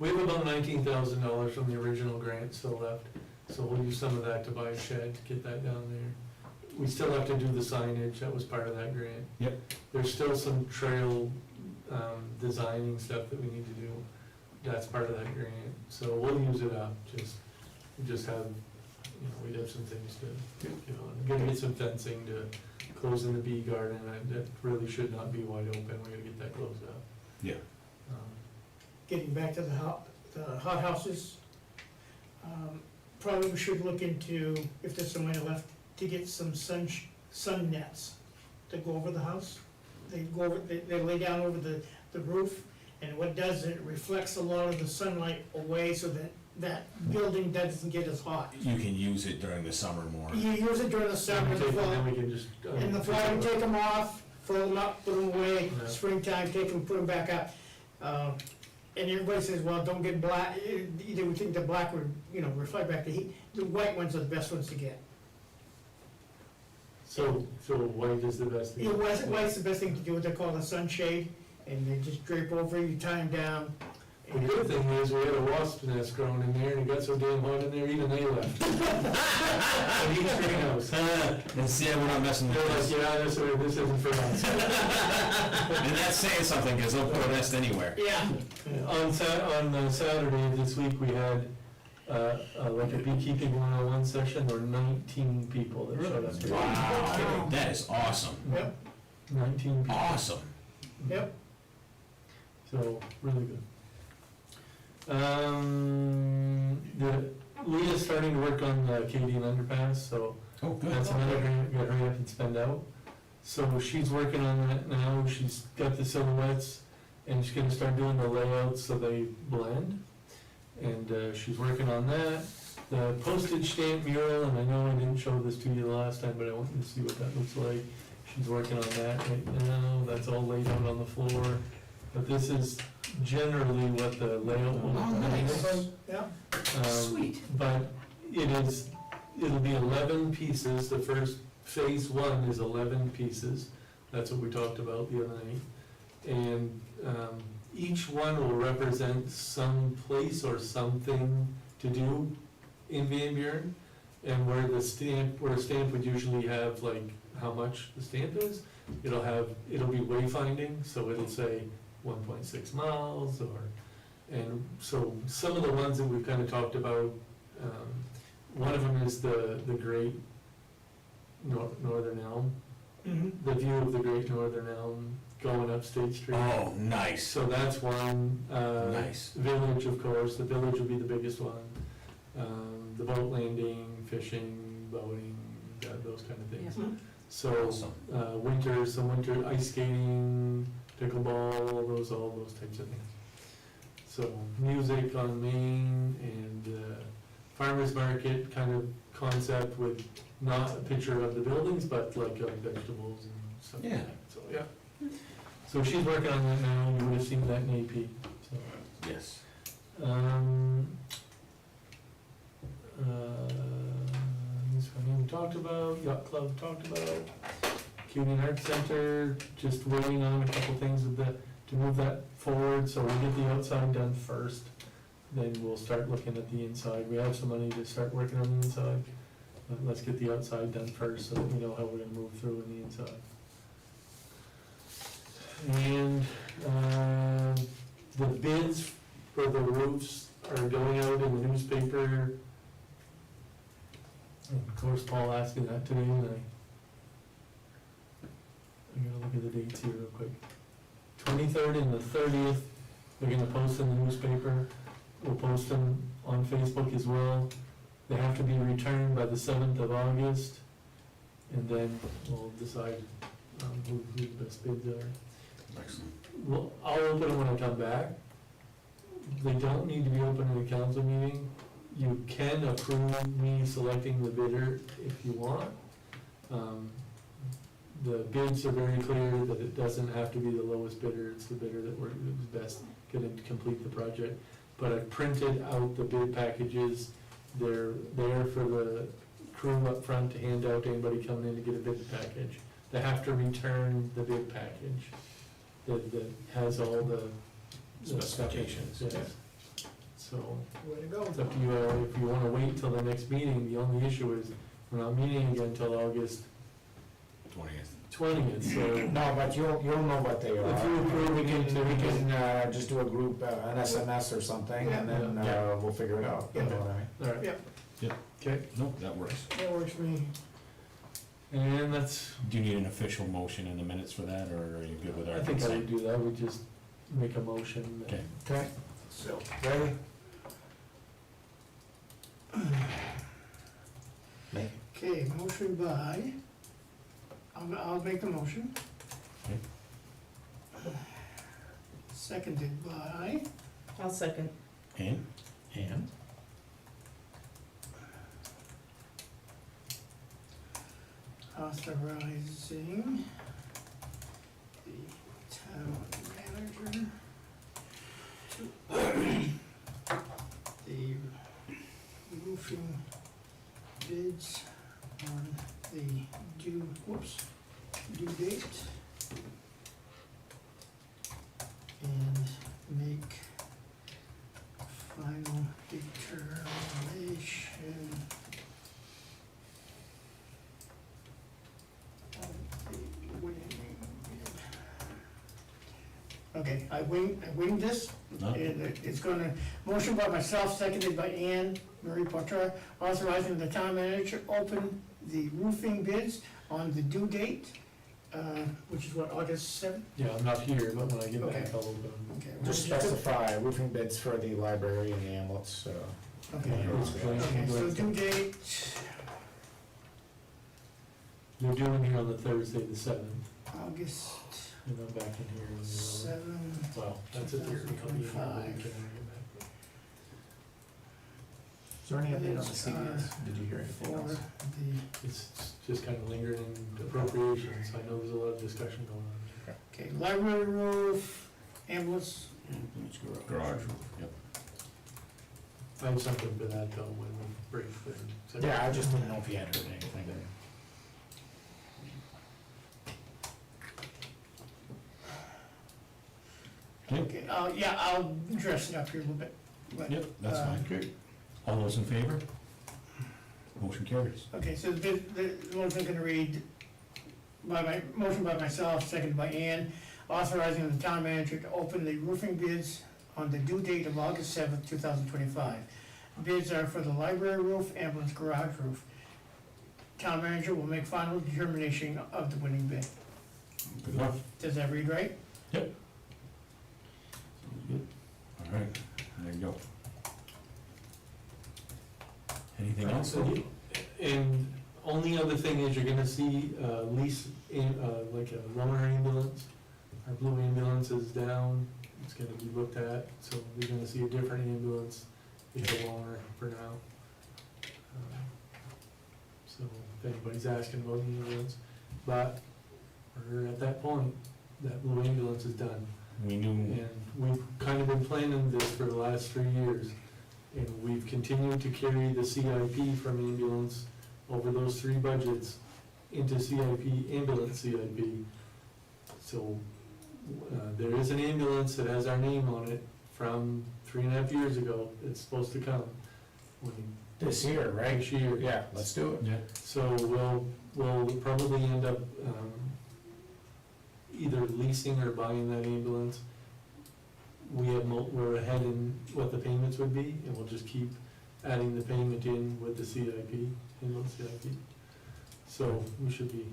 We have about $19,000 from the original grant still left, so we'll use some of that to buy a shed, to get that down there. We still have to do the signage, that was part of that grant. Yep. There's still some trail, designing stuff that we need to do, that's part of that grant, so we'll use it up, we just have, we'd have some things to, gotta get some fencing to close in the bee garden, that really should not be wide open, we gotta get that closed up. Yeah. Getting back to the hot houses, probably we should look into, if there's some money left, to get some sun nets to go over the house. They go over, they lay down over the roof, and what it does, it reflects a lot of the sunlight away so that building doesn't get as hot. You can use it during the summer more. You use it during the summer, the fall, Then we can just. in the fall, you take them off, fold them up, put them away, Yeah. springtime, take them, put them back up. And everybody says, well, don't get black, they would think the black would, reflect back the heat. The white ones are the best ones to get. So white is the best thing. White's the best thing to do, what they call a sunshade, and they just drape over you, tie them down. The good thing is, we had a wasp nest growing in there, and it got so damn hot in there, even they left. And each greenhouse. And see, we're not messing with They're like, this. yeah, this isn't for us. And that's saying something, because they'll put a nest anywhere. Yeah. On Saturday this week, we had, like a beekeeping 101 session, there were 19 people that showed up. Wow, that is awesome. Yep, 19 people. Awesome. yep. So, really good. Leah's starting to work on the Acadian underpass, so Oh, good. that's another grant we gotta hurry up and spend out. So she's working on that now, she's got the silhouettes, and she's gonna start doing the layouts so they blend. And she's working on that. The postage stamp mural, and I know I didn't show this to you the last time, but I want you to see what that looks like. She's working on that right now, that's all laid out on the floor. But this is generally what the layout will look Oh, like. nice. Yeah. Sweet. But it'll be 11 pieces, the first phase one is 11 pieces, that's what we talked about the other night. And, each one will represent some place or something to do in Van Buren. And where a stamp would usually have like how much the stamp is, it'll be wayfinding, so it'll say 1.6 miles and so some of the ones that we've kind of talked about, one of them is the Great Northern Elm, Mm-hmm. the view of the Great Northern Elm going up State Street. Oh, nice. So that's one. Nice. Village, of course, the village will be the biggest one. The boat landing, fishing, boating, those kind of things. So, Awesome. some winter ice skating, pickleball, all those types of things. So, music on Main and farmer's market kind of concept with not a picture of the buildings, but like vegetables and stuff like Yeah. that. So, yeah. So she's working on that now, you would have seen that in AP, so. Yes. This one we talked about, yacht club talked about, Cuban Arts Center, just waiting on a couple things to move that forward, so we'll get the outside done first. Then we'll start looking at the inside, we have some money to start working on the inside, but let's get the outside done first, so that we know how we're gonna move through in the inside. And, the bids for the roofs are going out in the newspaper. And of course, Paul asked me that today, and I gotta look at the dates here real quick. 23rd and the 30th, they're gonna post in the newspaper. We'll post them on Facebook as well. They have to be returned by the 7th of August, and then we'll decide who the best bids are. Excellent. Well, I'll open them when I come back. They don't need to be open in a council meeting. You can approve me selecting the bidder if you want. The bids are very clear that it doesn't have to be the lowest bidder, it's the bidder that is best gonna complete the project. But I printed out the bid packages, they're there for the crew up front to hand out to anybody coming in to get a bid package. They have to return the bid package that has all the Specifications. Yes. So, Way to go. it's up to you, if you wanna wait till the next meeting, the only issue is, we're not meeting again until August 20th, so. No, but you'll know what they are. If you approve, We can just do a group, an SMS or something, and then Yeah. we'll figure it out. You know what I mean? Alright. Yeah. Yep. Okay, Nope, that works. That works for me. and that's, Do you need an official motion in the minutes for that, or are you good with our I think I would consent? do that, we just make a motion. Okay. Okay, So, ready? Okay, motion by, I'll make the motion. Okay. Seconded by, I'll second. And? authorizing the town manager to open the roofing bids on the due date. And make final determination of the winning bid. Okay, I winged this, No? and it's gonna, motion by myself, seconded by Anne Marie Potter, authorizing the town manager to open the roofing bids on the due date, which is what, August seventh? Yeah, I'm not here, but when I get Okay. back, I'll open them. Okay. Just specify roofing bids for the library and the ambulance, Okay, Yeah. so due date, They're doing here on the Thursday, the 7th, August and I'm back in here on the 11th. 7th. Well, that's it. Here, I'll be here when I 2025. get back. Is there any update on the Bids CDs? are Did you hear anything For else? the, It's just kind of lingering in appropriations. I know there's a lot of discussion going on. okay, library roof, ambulance, Garage, yep. I have something for that though when we break the. Yeah, I just didn't know if you had heard anything. okay, yeah, I'll dress it up here a little bit. but, Yep, that's fine. Good. All those in favor? Motion carries. Okay, so the motion's gonna read, motion by myself, seconded by Ann, authorizing the town manager to open the roofing bids on the due date of August 7th, 2025. Bids are for the library roof, ambulance garage roof. Town manager will make final determination of the winning bid. Good enough. Does that read right? All right, there you go. Anything else? And only other thing is you're gonna see, lease, like a loaner ambulance. Our blue ambulance is down, it's gonna be looked at, so you're gonna see a different ambulance. It's a loaner for now. So if anybody's asking about the ambulance, but we're at that point, that blue ambulance is done. We knew, And we've kind of been planning this for the last 3 years. And we've continued to carry the CIP from ambulance over those 3 budgets into CIP, ambulance CIP. So, there is an ambulance that has our name on it from 3.5 years ago. It's supposed to come when This year, right? this year. Yeah, let's do it. yeah, So we'll probably end up, either leasing or buying that ambulance. We're ahead in what the payments would be, and we'll just keep adding the payment in with the CIP, ambulance CIP. So we should be,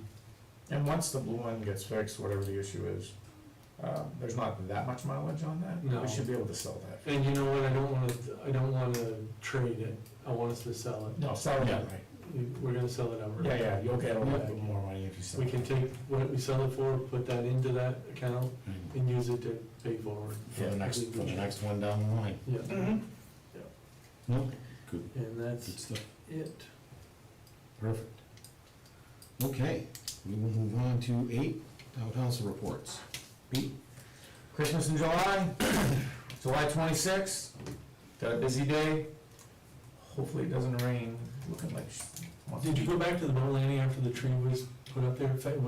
And once the blue one gets fixed, whatever the issue is, there's not that much mileage on that. No. We should be able to sell that. and you know what, I don't wanna trade it, I want us to sell it. No, sell it Yeah. outright. We're gonna sell it outright. Yeah, you'll get a little bit more money if you sell We it. can take what we sell it for, put that into that account, and use it to pay forward. for the next one down the line. Yeah, Mm-hmm. No, good, and good that's stuff, it. perfect. Okay, we will move on to 8, town council reports. Pete? Christmas in July, July 26th, got a busy day. Hopefully it doesn't rain, looking like. Did you go back to the boat landing after the tree was put up there? In fact, it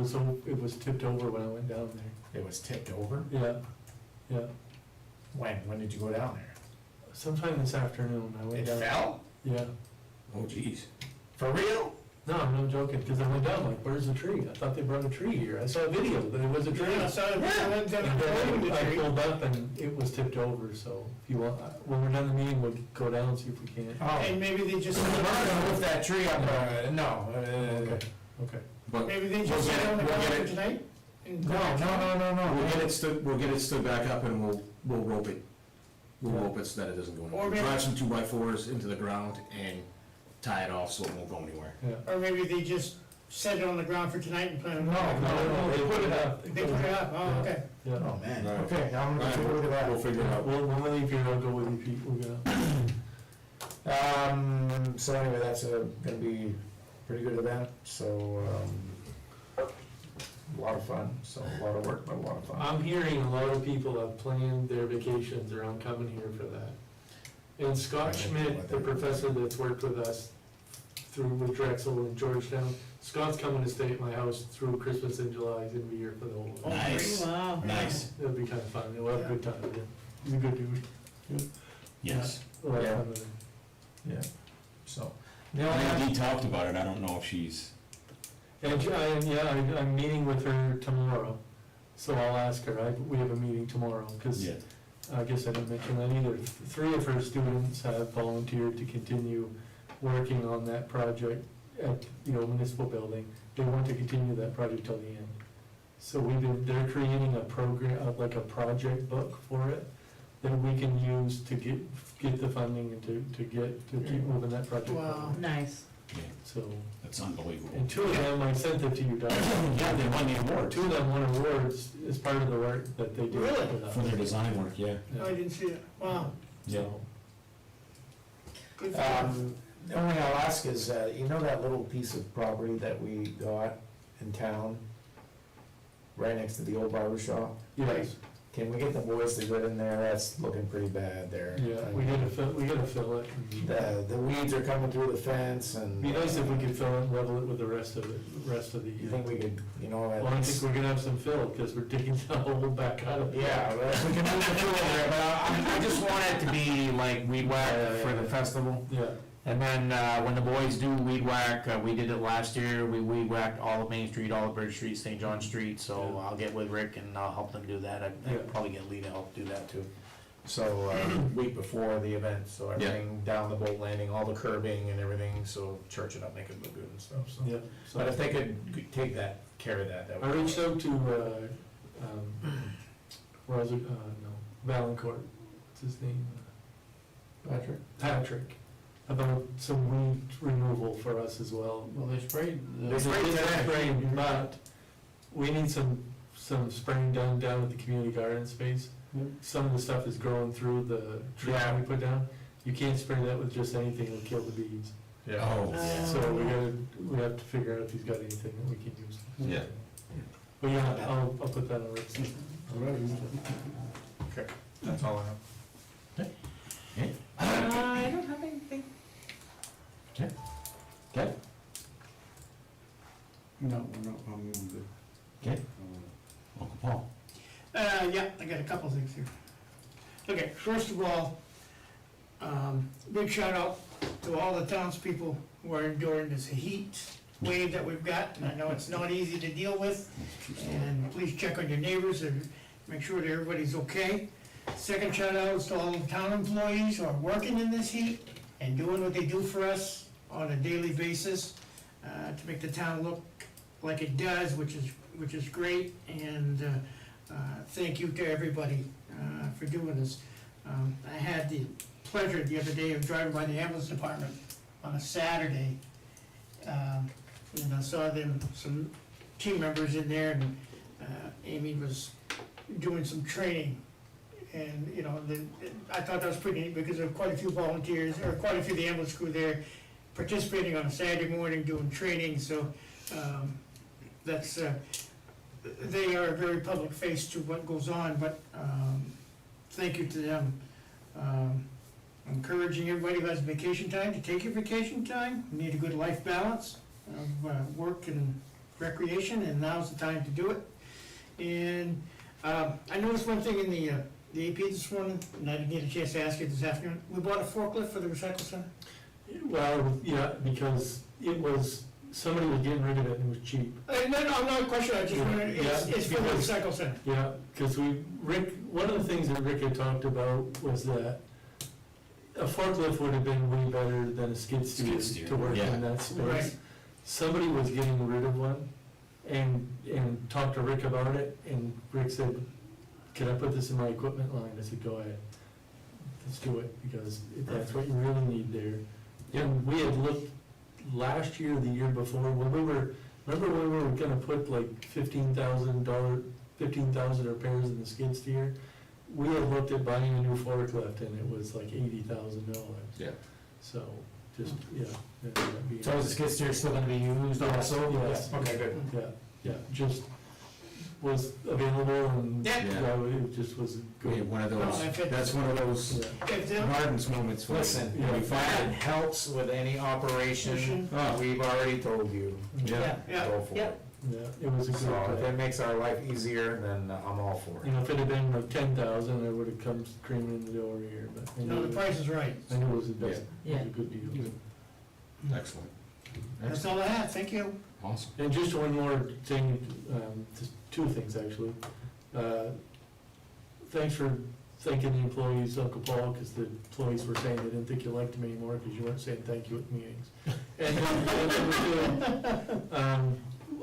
was tipped over when I went down there. It was tipped over? Yeah. When did you go down there? Sometime this afternoon, I went It down. fell? Yeah. Oh, geez. For real? No, I'm not joking, because I went down, like, where's the tree? I thought they brought a tree here. I saw a video that it was a tree. Yeah, so I went down And then the I tree. pulled up and it was tipped over, so if you want, when we're done the meeting, we'll go down and see if we can. Oh. And maybe they just, I'm not gonna lift that tree up, no. Okay. But maybe they we'll just get set it, it on the we'll get ground it, for tonight? And go No, back to it? no. we'll get it stood back up and we'll rope it. We'll rope it so that it doesn't go Or anywhere. maybe- Drive some 2x4s into the ground and tie it off so it won't go anywhere. Yeah. Or maybe they just set it on the ground for tonight and plan on. No, they put it up. They put it up, oh, okay. Yeah. Oh, man, Right. okay, now I'm gonna take a look at We'll that. figure it out. We'll leave here, I'll go with you, Pete, we'll go. So anyway, that's gonna be a pretty good event, so, a lot of fun, so a lot of work, but a lot of fun. I'm hearing a lot of people have planned their vacations around coming here for that. And Scott Schmidt, the professor that's worked with us through with Drexel in Georgetown, Scott's coming to stay at my house through Christmas in July, he's gonna be here for the whole. Oh, Nice. Wow. Nice, It'll be kinda fun, we'll have a good time with him, he's a good dude. yes. We'll have Yeah. fun with him. Yeah, so. He talked about it, I don't know if she's, And I'm meeting with her tomorrow, so I'll ask her, we have a meeting tomorrow, cause yeah, I guess I didn't mention that either. 3 of her students have volunteered to continue working on that project at, municipal building. They want to continue that project till the end. So they're creating a program, like a project book for it, that we can use to get the funding and to keep moving that project Wow. forward. Nice. yeah, So, that's unbelievable. and 2 of them, I sent it to you, Doc. Yeah, they won the award 2 of them won awards as part of the work that they did. Really? with us. for their design work, yeah. Yeah. I didn't see it, wow, Yeah. So, good for them. The only thing I'll ask is, you know that little piece of property that we got in town, right next to the old barber shop? yes, Can we get the boys to get in there? That's looking pretty bad there. yeah, we gotta fill it. The weeds are coming through the fence and. Be nice if we could fill it and level it with the rest of the. You think we could, Well, I think we're gonna have some fill, because we're digging the hole back out of it. Yeah, well, if we can move the fill in there, but I just want it to be like weed whack for the festival. Yeah, And then, when the boys do weed whack, we did it last year, we weed whacked all of Main Street, all of Bridge Street, St. John Street, so Yeah. I'll get with Rick and I'll help them do that. I'd Yeah. probably get Lee to help do that too. So, week before the event, so everything down the boat landing, all the curbing and everything, so church it up, make it look good and stuff, so. yeah. But if So they could take that, carry that, that I would. reached out to, Valancourt, what's his name? Patrick, about some weed removal for us as well. Well, they sprayed. They sprayed today. Spraying, but we need some spraying done down at the community garden space. Some of the stuff is growing through the trees Yeah. we put down. You can't spray that with just anything, it'll kill the bees. Oh, yeah. So we have to figure out if he's got anything that we can use. Yeah. But yeah, I'll put that on Rick's. Okay, that's all I have. I don't have anything. Okay, No, I'm good. okay, Uncle Paul. Yeah, I got a couple things here. Okay, first of all, big shout out to all the townspeople who are enduring this heat wave that we've got, and I know it's not easy to deal with, and please check on your neighbors and make sure that everybody's okay. Second shout out is to all the town employees who are working in this heat and doing what they do for us on a daily basis, to make the town look like it does, which is great, and, thank you to everybody for doing this. I had the pleasure the other day of driving by the ambulance department on a Saturday, and I saw some team members in there, and Amy was doing some training. And, I thought that was pretty neat, because there were quite a few volunteers, or quite a few of the ambulance crew there participating on a Saturday morning doing training, so that's, they are a very public face to what goes on, but thank you to them. Encouraging everybody who has vacation time to take your vacation time. You need a good life balance of work and recreation, and now's the time to do it. And I noticed one thing in the AP this morning, and I didn't get a chance to ask you this afternoon. We bought a forklift for the recycle center? Well, yeah, because somebody was getting rid of it and it was cheap. No, I'm not questioning, I just wondered, it's for the because- recycle center. Yeah, because one of the things that Rick had talked about was that a forklift would have been way better than a skid steer to work yeah. in that space. Right. Somebody was getting rid of one and talked to Rick about it, and Rick said, "Can I put this in my equipment line?" I said, "Go ahead, let's do it, because if that's what you really need there, And we had looked last year, the year before, when we were, remember when we were gonna put like $15,000 repairs in the skid steer? We had looked at buying a new forklift and it was like $80,000. Yeah. So, just, yeah. that ended up being- So is the skid steer still gonna be used also? Yes. Okay, good. Yeah, just was available and, Yeah. yeah, it just was We had good. one of No, those, if it- that's one of those Yeah. If they- Martin's moments. where Listen, you if that helps with any operation, Oh. we've already told you, Yeah. Yeah. go for it. Yep. Yeah, it was a So if good, that makes our life easier, then I'm all for you it. know, if it had been like 10,000, I would've come screaming in the door here, but I No, knew, the price is right. I knew it was the best, it Yeah. was a good deal. Excellent. That's all I have, thank you. Awesome. And just one more thing, just two things actually. Thanks for thanking the employees, Uncle Paul, because the employees were saying they didn't think you liked them anymore because you weren't saying thank you at meetings. And number two,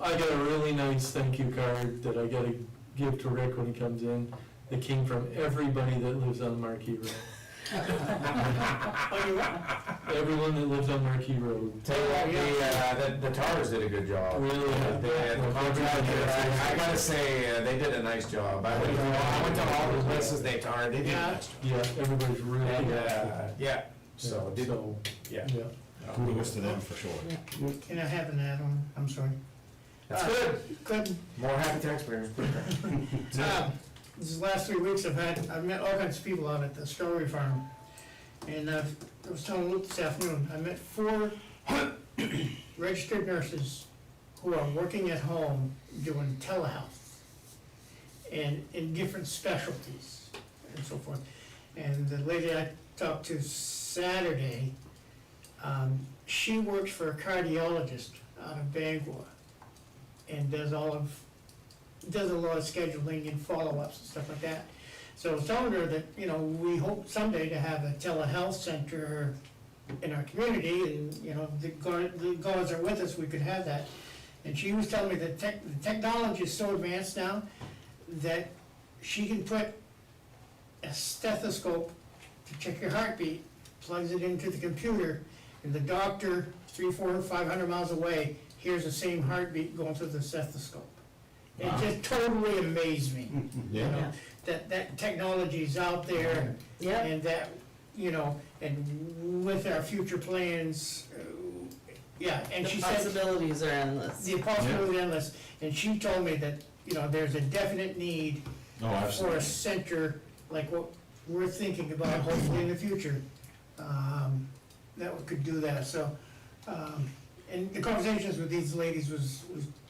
I got a really nice thank you card that I gotta give to Rick when he comes in. That came from everybody that lives on Marquee Road. Oh, you what? Everyone that lives on Marquee Road. Tell you what, the Tars did a good job. Really? The contractor, I gotta say, they did a nice job. I went to all the places they tarred, they did a nice job. Yeah, everybody's really And, happy. yeah, so, did, So, yeah. yeah. Kudos to them for sure. Can I have an add-on? I'm sorry. That's good. Good. More happy taxpayers. These last 3 weeks I've met all kinds of people out at the strawberry farm. And I was telling Luke this afternoon, I met 4 registered nurses who are working at home doing telehealth and in different specialties and so forth. And the lady I talked to Saturday, she works for a cardiologist out of Bangor and does a lot of scheduling and follow-ups and stuff like that. So I was telling her that, you know, we hope someday to have a telehealth center in our community, and, you know, the gods are with us, we could have that. And she was telling me that the technology is so advanced now that she can put a stethoscope to check your heartbeat, plugs it into the computer, and the doctor, 300, 400, 500 miles away, hears the same heartbeat going through the stethoscope. It just totally amazed me, you Yeah. know, that technology's out there, Yep. and that, you know, and with our future plans, yeah, and The she said, possibilities are endless. the possibility is endless, and she told me that, you know, there's a definite need Oh, for a absolutely. center like what we're thinking about, hopefully in the future, that we could do that, so, and the conversations with these ladies was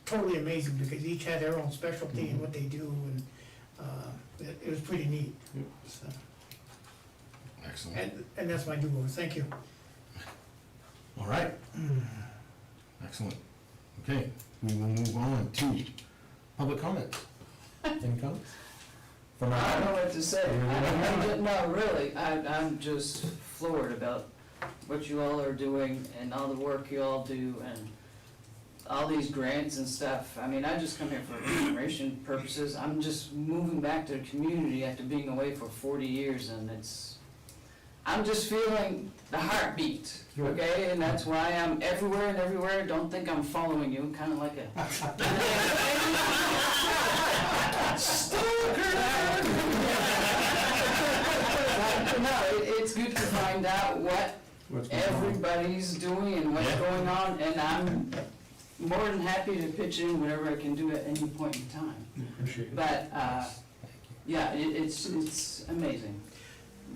totally amazing, because each had their own specialty and what they do, and, it was pretty neat. So, Excellent. and that's my do-over, thank you. All right. Excellent. Okay, we will move on to public comments. Any comments? From I don't know our, what to say. No, really, I'm just floored about what you all are doing and all the work you all do and all these grants and stuff. I mean, I just come here for information purposes. I'm just moving back to the community after being away for 40 years, and I'm just feeling the heartbeat, okay? And that's why I'm everywhere and everywhere. Don't think I'm following you, kind of like a no, it's good to find out what What's going on? everybody's doing and what's Yeah. going on, and I'm more than happy to pitch in whatever I can do at any point in time. Appreciate it. But, yeah, it's amazing.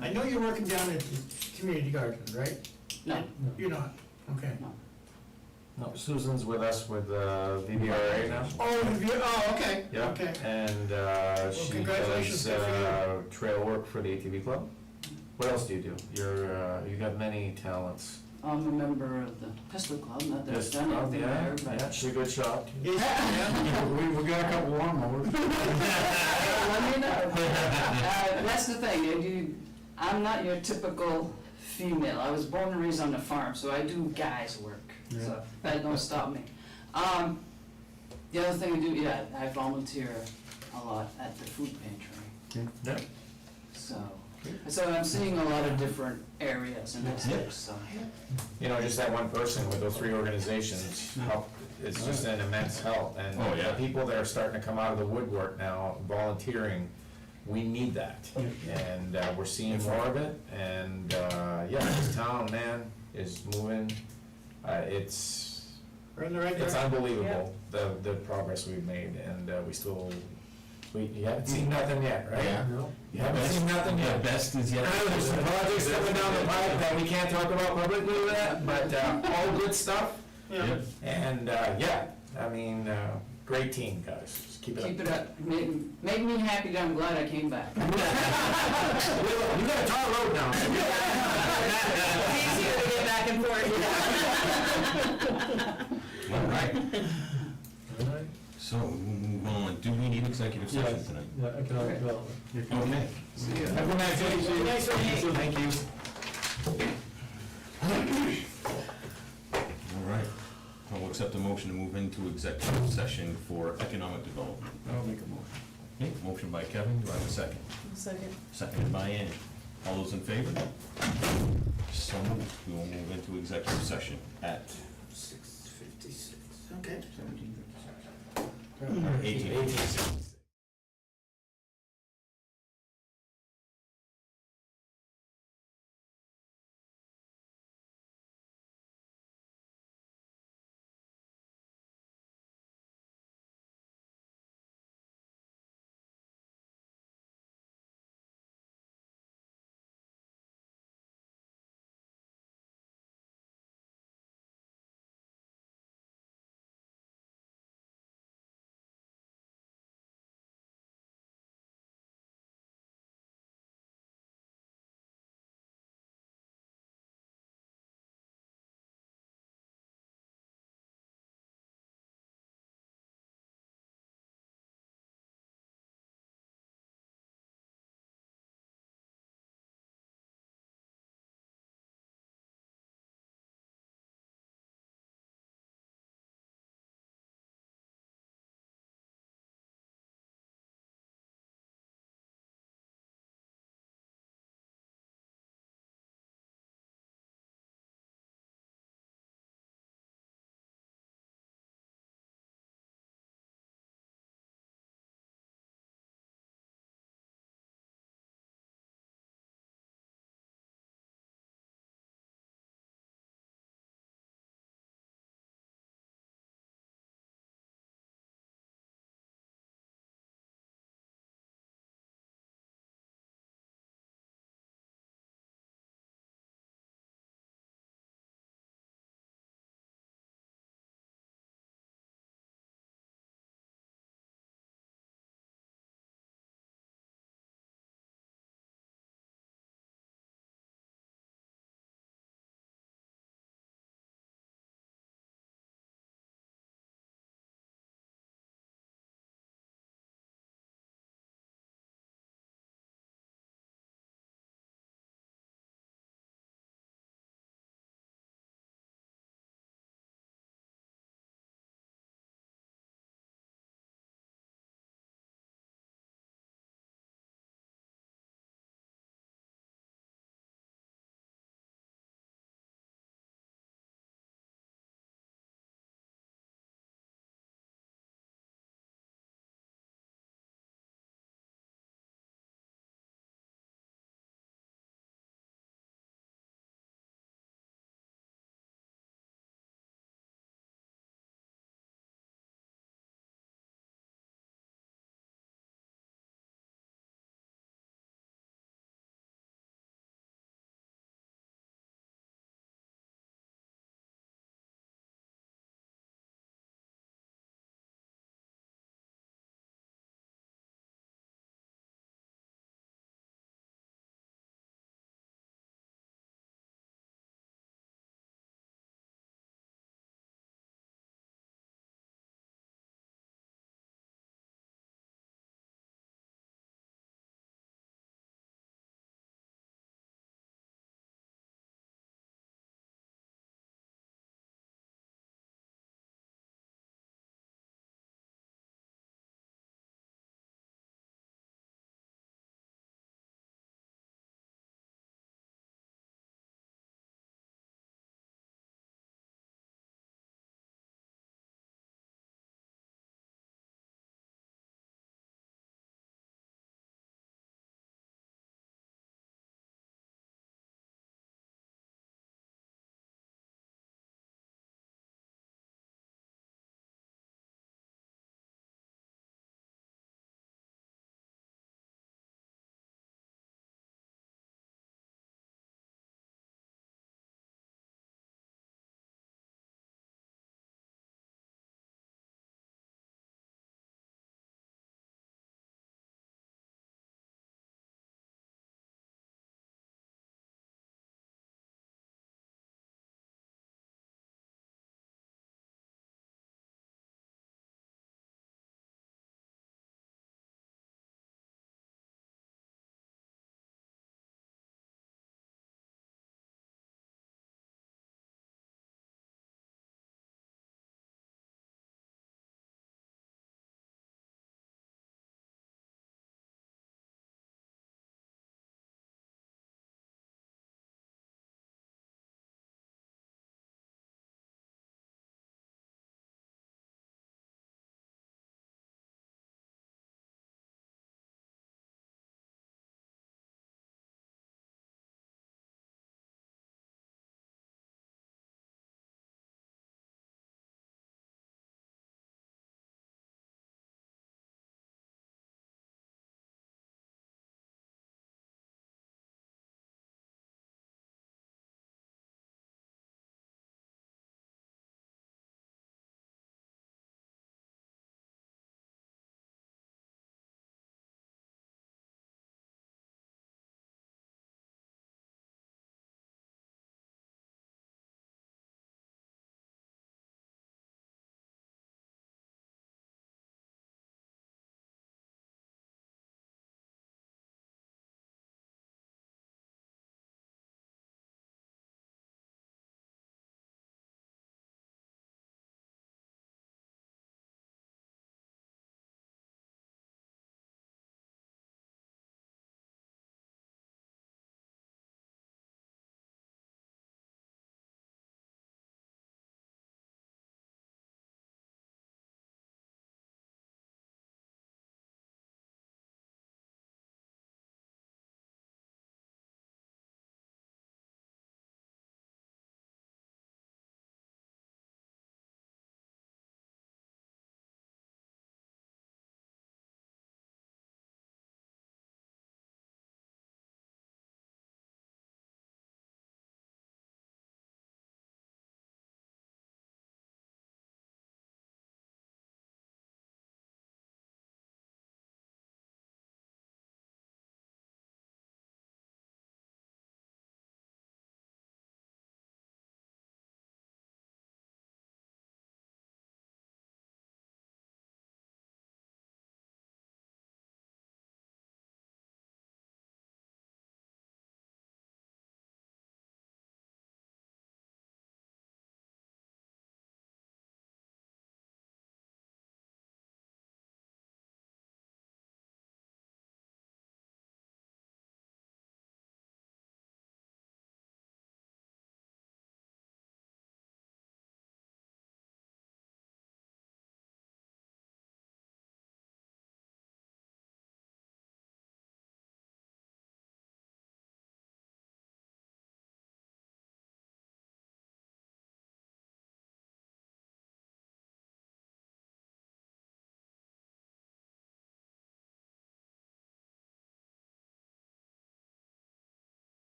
I know you're working down at the community garden, right? No, You're not, okay. No, Susan's with us with VBRA now. Okay, Yeah. okay. And she congratulations, does good for trail work for the ATV club. What else do you do? You got many talents. I'm a member of the pistol club, not that I've done anything there, but. Yeah, she's a good shot. We got a couple lawnmowers. Let me know. That's the thing, I'm not your typical female. I was born and raised on the farm, so I do guys' work, so that don't stop me. The other thing I do, yeah, I volunteer a lot at the food pantry. Yeah. So I'm seeing a lot of different areas and aspects, so. You know, just that one person with those 3 organizations, help, it's just an immense help. And Oh, yeah. the people that are starting to come out of the woodwork now, volunteering, we need that. And we're seeing more of it, and yeah, this town, man, is moving. It's We're in the right It's direction. unbelievable, the progress we've made, and you haven't seen nothing yet, right? Yeah. No. You haven't seen nothing The yet. best is yet. There's some projects coming down the pipe that we can't talk about publicly with that, but all good stuff. Yeah. Yep. And, yeah, I mean, great team, guys. Just keep it up. Keep it up, make me happy that I'm glad I came back. You got a tar road now. It's easier to get back and forth. All right, All right. so we'll move on. Do we need executive session Yes, tonight? yeah, economic development. Okay. Have a nice day. Nice one. Thank you. All right, I'll accept a motion to move into executive session for economic development. I'll make a motion. Okay, motion by Kevin, do I have a second? Second. Seconded by Ann. All those in favor? So moved. We will move into executive session at 6:56, okay. 18:56.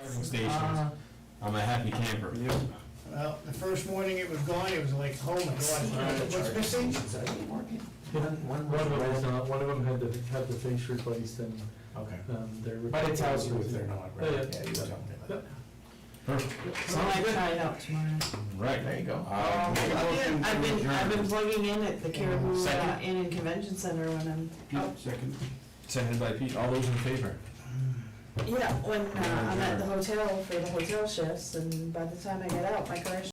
Charging stations. I'm a happy camper. Well, the first morning it was gone, it was like, oh my God, what's missing? One of them had the face replaced and, Okay. they're. But it tells you if they're not, right? Yeah, Yeah, you tell me that. Perfect. So I try it out tomorrow. Right. There you go. I've been plugging in at the Caribou Second. Inn and Convention Center when I'm, Pete, second. Seconded by Pete. All those in favor? yeah, when I'm at the hotel for the hotel shifts, and by the time I get out, my car's